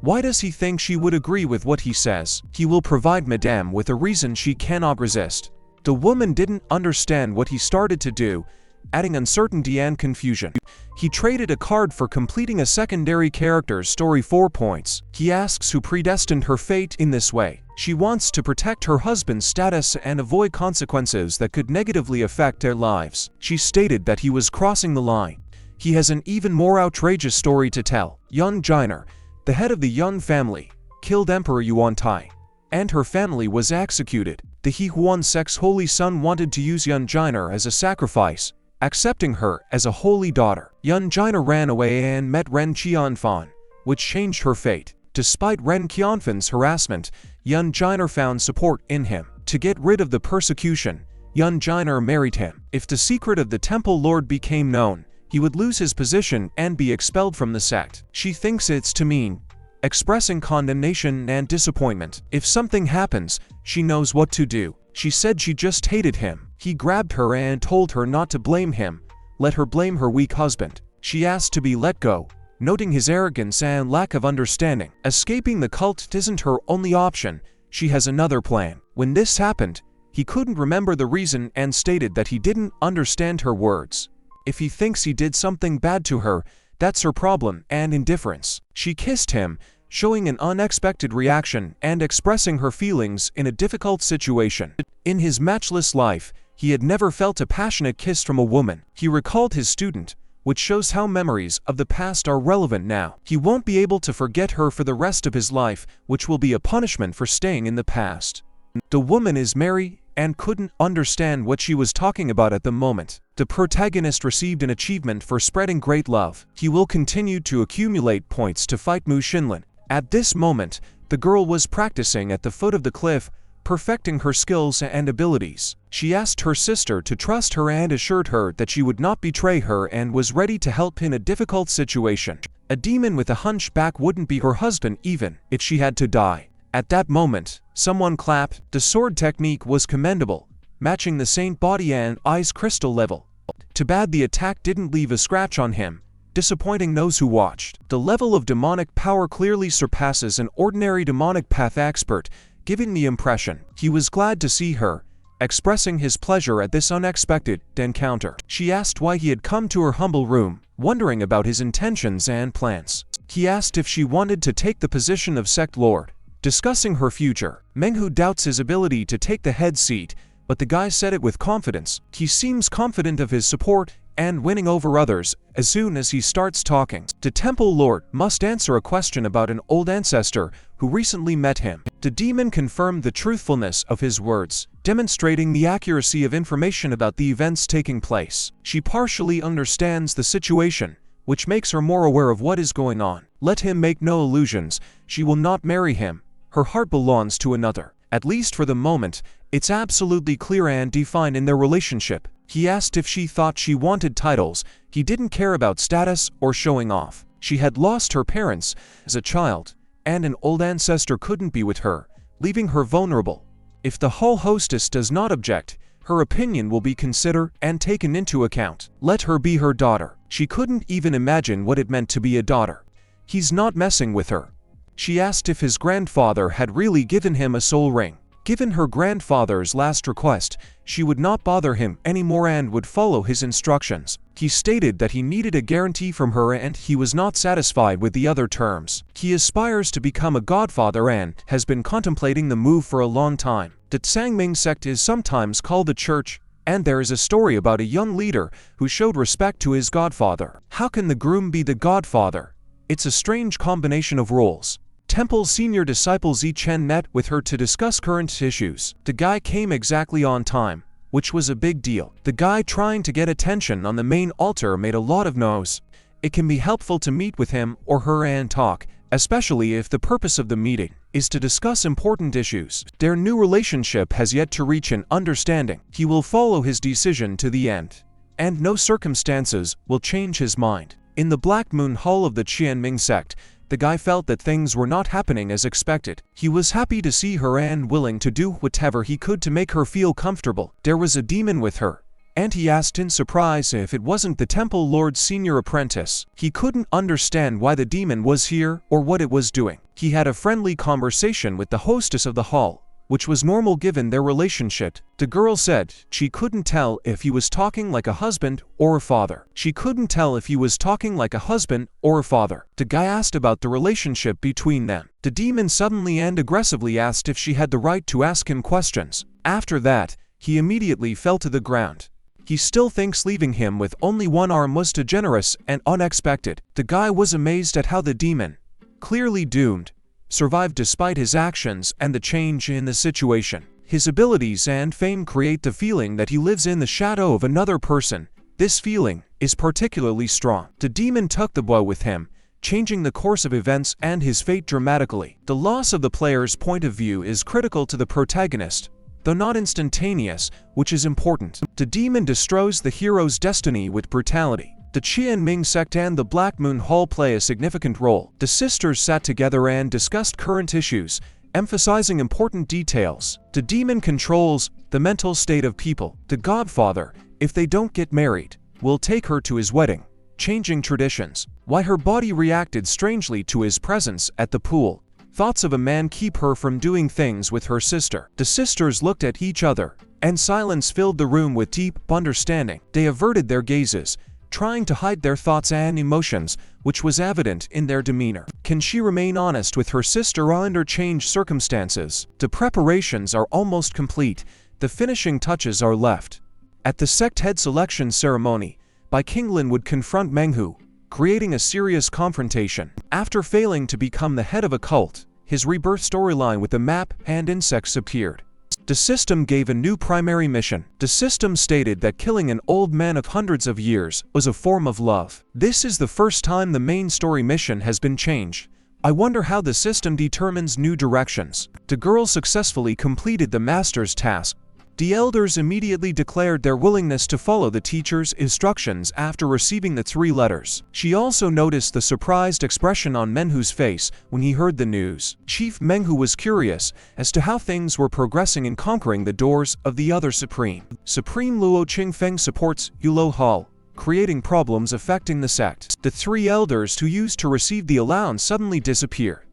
Why does he think she would agree with what he says? He will provide Madame with a reason she cannot resist. The woman didn't understand what he started to do, adding uncertainty and confusion. He traded a card for completing a secondary character's story 4 points. He asks who predestined her fate in this way. She wants to protect her husband's status and avoid consequences that could negatively affect their lives. She stated that he was crossing the line. He has an even more outrageous story to tell. Yun Jiner, the head of the Yun family, killed Emperor Yuan Tai, and her family was executed. The He Huan sect's holy son wanted to use Yun Jiner as a sacrifice, accepting her as a holy daughter. Yun Jiner ran away and met Ren Qianfan, which changed her fate. Despite Ren Qianfan's harassment, Yun Jiner found support in him. To get rid of the persecution, Yun Jiner married him. If the secret of the Temple Lord became known, he would lose his position and be expelled from the sect. She thinks it's too mean, expressing condemnation and disappointment. If something happens, she knows what to do. She said she just hated him. He grabbed her and told her not to blame him, let her blame her weak husband. She asked to be let go, noting his arrogance and lack of understanding. Escaping the cult isn't her only option, she has another plan. When this happened, he couldn't remember the reason and stated that he didn't understand her words. If he thinks he did something bad to her, that's her problem and indifference. She kissed him, showing an unexpected reaction and expressing her feelings in a difficult situation. In his matchless life, he had never felt a passionate kiss from a woman. He recalled his student, which shows how memories of the past are relevant now. He won't be able to forget her for the rest of his life, which will be a punishment for staying in the past. The woman is Mary and couldn't understand what she was talking about at the moment. The protagonist received an achievement for spreading great love. He will continue to accumulate points to fight Mu Xinlin. At this moment, the girl was practicing at the foot of the cliff, perfecting her skills and abilities. She asked her sister to trust her and assured her that she would not betray her and was ready to help in a difficult situation. A demon with a hunchback wouldn't be her husband even if she had to die. At that moment, someone clapped. The sword technique was commendable, matching the saint body and eyes crystal level. Too bad the attack didn't leave a scratch on him, disappointing those who watched. The level of demonic power clearly surpasses an ordinary demonic path expert, giving the impression he was glad to see her, expressing his pleasure at this unexpected encounter. She asked why he had come to her humble room, wondering about his intentions and plans. He asked if she wanted to take the position of sect lord, discussing her future. Menghu doubts his ability to take the head seat, but the guy said it with confidence. He seems confident of his support and winning over others as soon as he starts talking. The temple lord must answer a question about an old ancestor who recently met him. The demon confirmed the truthfulness of his words, demonstrating the accuracy of information about the events taking place. She partially understands the situation, which makes her more aware of what is going on. Let him make no illusions, she will not marry him. Her heart belongs to another. At least for the moment, it's absolutely clear and defined in their relationship. He asked if she thought she wanted titles. He didn't care about status or showing off. She had lost her parents as a child, and an old ancestor couldn't be with her, leaving her vulnerable. If the hall hostess does not object, her opinion will be considered and taken into account. Let her be her daughter. She couldn't even imagine what it meant to be a daughter. He's not messing with her. She asked if his grandfather had really given him a soul ring. Given her grandfather's last request, she would not bother him anymore and would follow his instructions. He stated that he needed a guarantee from her and he was not satisfied with the other terms. He aspires to become a godfather and has been contemplating the move for a long time. The Tsangming sect is sometimes called the church, and there is a story about a young leader who showed respect to his godfather. How can the groom be the godfather? It's a strange combination of roles. Temple's senior disciple Zi Chen met with her to discuss current issues. The guy came exactly on time, which was a big deal. The guy trying to get attention on the main altar made a lot of noise. It can be helpful to meet with him or her and talk, especially if the purpose of the meeting is to discuss important issues. Their new relationship has yet to reach an understanding. He will follow his decision to the end, and no circumstances will change his mind. In the Black Moon Hall of the Qianming sect, the guy felt that things were not happening as expected. He was happy to see her and willing to do whatever he could to make her feel comfortable. There was a demon with her, and he asked in surprise if it wasn't the Temple Lord's senior apprentice. He couldn't understand why the demon was here or what it was doing. He had a friendly conversation with the hostess of the hall, which was normal given their relationship. The girl said she couldn't tell if he was talking like a husband or a father. She couldn't tell if he was talking like a husband or a father. The guy asked about the relationship between them. The demon suddenly and aggressively asked if she had the right to ask him questions. After that, he immediately fell to the ground. He still thinks leaving him with only one arm was too generous and unexpected. The guy was amazed at how the demon, clearly doomed, survived despite his actions and the change in the situation. His abilities and fame create the feeling that he lives in the shadow of another person. This feeling is particularly strong. The demon took the boy with him, changing the course of events and his fate dramatically. The loss of the player's point of view is critical to the protagonist, though not instantaneous, which is important. The demon destroys the hero's destiny with brutality. The Qianming sect and the Black Moon Hall play a significant role. The sisters sat together and discussed current issues, emphasizing important details. The demon controls the mental state of people. The godfather, if they don't get married, will take her to his wedding, changing traditions. Why her body reacted strangely to his presence at the pool. Thoughts of a man keep her from doing things with her sister. The sisters looked at each other, and silence filled the room with deep understanding. They averted their gazes, trying to hide their thoughts and emotions, which was evident in their demeanor. Can she remain honest with her sister under changed circumstances? The preparations are almost complete. The finishing touches are left. At the sect head selection ceremony, Bai Qinling would confront Manhwa, creating a serious confrontation. After failing to become the head of a cult, his rebirth storyline with the map and insects appeared. The system gave a new primary mission. The system stated that killing an old man of hundreds of years was a form of love. This is the first time the main story mission has been changed. I wonder how the system determines new directions. The girl successfully completed the master's task. The elders immediately declared their willingness to follow the teacher's instructions after receiving the 3 letters. She also noticed the surprised expression on Manhwa's face when he heard the news. Chief Manhwa was curious as to how things were progressing in conquering the doors of the other Supreme. Supreme Luo Qingfeng supports Yulo Hall, creating problems affecting the sect. The 3 elders who used to receive the allowance suddenly disappear.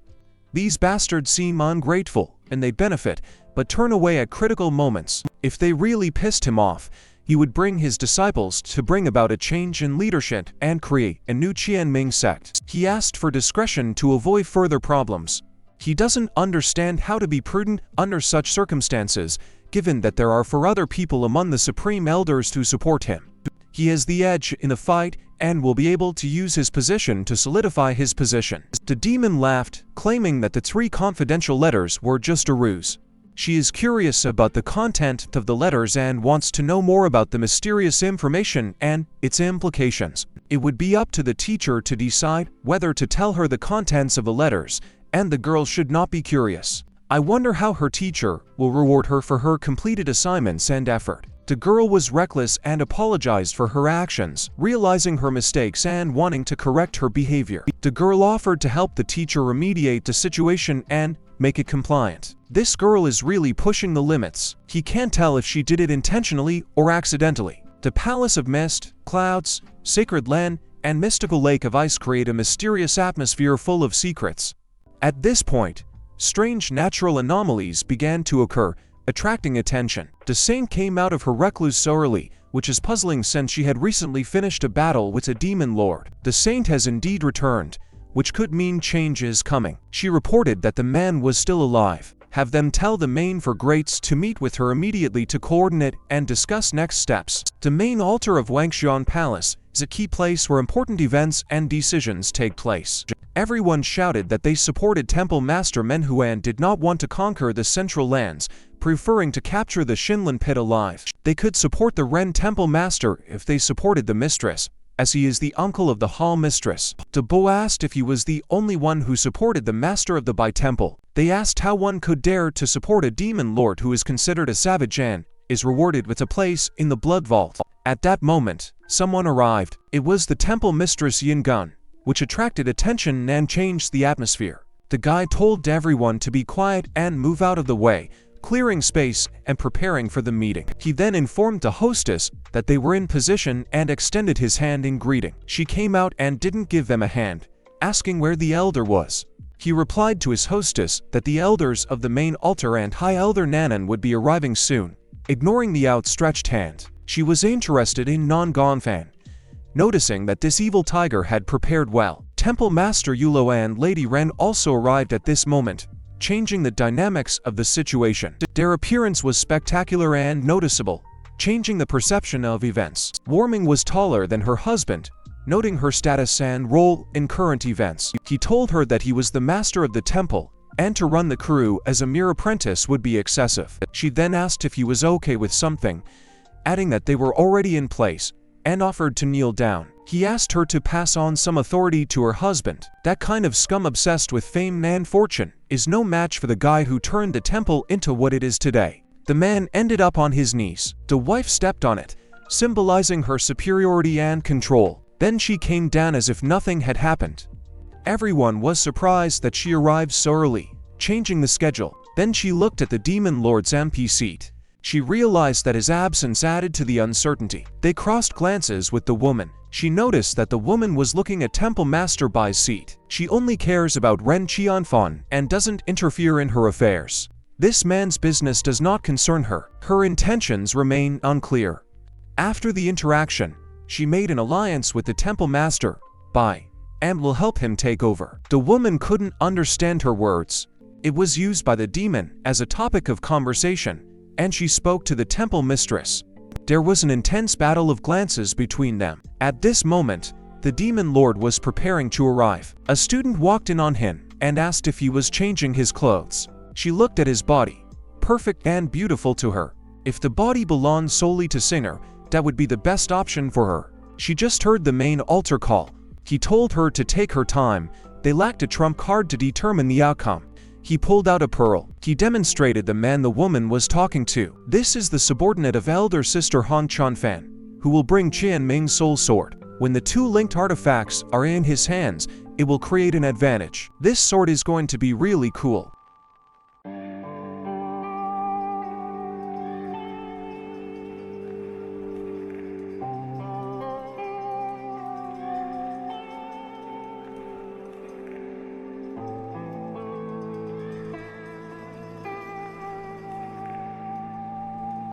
These bastards seem ungrateful, and they benefit, but turn away at critical moments. If they really pissed him off, he would bring his disciples to bring about a change in leadership and create a new Qianming sect. He asked for discretion to avoid further problems. He doesn't understand how to be prudent under such circumstances, given that there are 4 other people among the Supreme Elders to support him. He has the edge in the fight and will be able to use his position to solidify his position. The demon laughed, claiming that the 3 confidential letters were just a ruse. She is curious about the content of the letters and wants to know more about the mysterious information and its implications. It would be up to the teacher to decide whether to tell her the contents of the letters, and the girl should not be curious. I wonder how her teacher will reward her for her completed assignments and effort. The girl was reckless and apologized for her actions, realizing her mistakes and wanting to correct her behavior. The girl offered to help the teacher remediate the situation and make it compliant. This girl is really pushing the limits. He can't tell if she did it intentionally or accidentally. The Palace of Mist, Clouds, Sacred Land, and Mystical Lake of Ice create a mysterious atmosphere full of secrets. At this point, strange natural anomalies began to occur, attracting attention. The saint came out of her recluse so early, which is puzzling since she had recently finished a battle with a demon lord. The saint has indeed returned, which could mean change is coming. She reported that the man was still alive. Have them tell the main for greats to meet with her immediately to coordinate and discuss next steps. The main altar of Wangxian Palace is a key place where important events and decisions take place. Everyone shouted that they supported Temple Master Manhwa and did not want to conquer the central lands, preferring to capture the Shinlan pit alive. They could support the Ren Temple Master if they supported the mistress, as he is the uncle of the hall mistress. Debo asked if he was the only one who supported the master of the Bai Temple. They asked how one could dare to support a demon lord who is considered a savage and is rewarded with a place in the blood vault. At that moment, someone arrived. It was the temple mistress Yin Gun, which attracted attention and changed the atmosphere. The guy told everyone to be quiet and move out of the way, clearing space and preparing for the meeting. He then informed the hostess that they were in position and extended his hand in greeting. She came out and didn't give them a hand, asking where the elder was. He replied to his hostess that the elders of the main altar and High Elder Nanan would be arriving soon. Ignoring the outstretched hand, she was interested in Non-Gonfan, noticing that this evil tiger had prepared well. Temple Master Yulo and Lady Ren also arrived at this moment, changing the dynamics of the situation. Their appearance was spectacular and noticeable, changing the perception of events. Warming was taller than her husband, noting her status and role in current events. He told her that he was the master of the temple, and to run the crew as a mere apprentice would be excessive. She then asked if he was okay with something, adding that they were already in place, and offered to kneel down. He asked her to pass on some authority to her husband. That kind of scum obsessed with fame and fortune is no match for the guy who turned the temple into what it is today. The man ended up on his knees. The wife stepped on it, symbolizing her superiority and control. Then she came down as if nothing had happened. Everyone was surprised that she arrived so early, changing the schedule. Then she looked at the demon lord's empty seat. She realized that his absence added to the uncertainty. They crossed glances with the woman. She noticed that the woman was looking at Temple Master Bai's seat. She only cares about Ren Qianfan and doesn't interfere in her affairs. This man's business does not concern her. Her intentions remain unclear. After the interaction, she made an alliance with the Temple Master, Bai, and will help him take over. The woman couldn't understand her words. It was used by the demon as a topic of conversation, and she spoke to the temple mistress. There was an intense battle of glances between them. At this moment, the demon lord was preparing to arrive. A student walked in on him and asked if he was changing his clothes. She looked at his body, perfect and beautiful to her. If the body belonged solely to Singer, that would be the best option for her. She just heard the main altar call. He told her to take her time. They lacked a trump card to determine the outcome. He pulled out a pearl. He demonstrated the man the woman was talking to. This is the subordinate of elder sister Han Chanfan, who will bring Qian Ming's soul sword. When the two linked artifacts are in his hands, it will create an advantage. This sword is going to be really cool.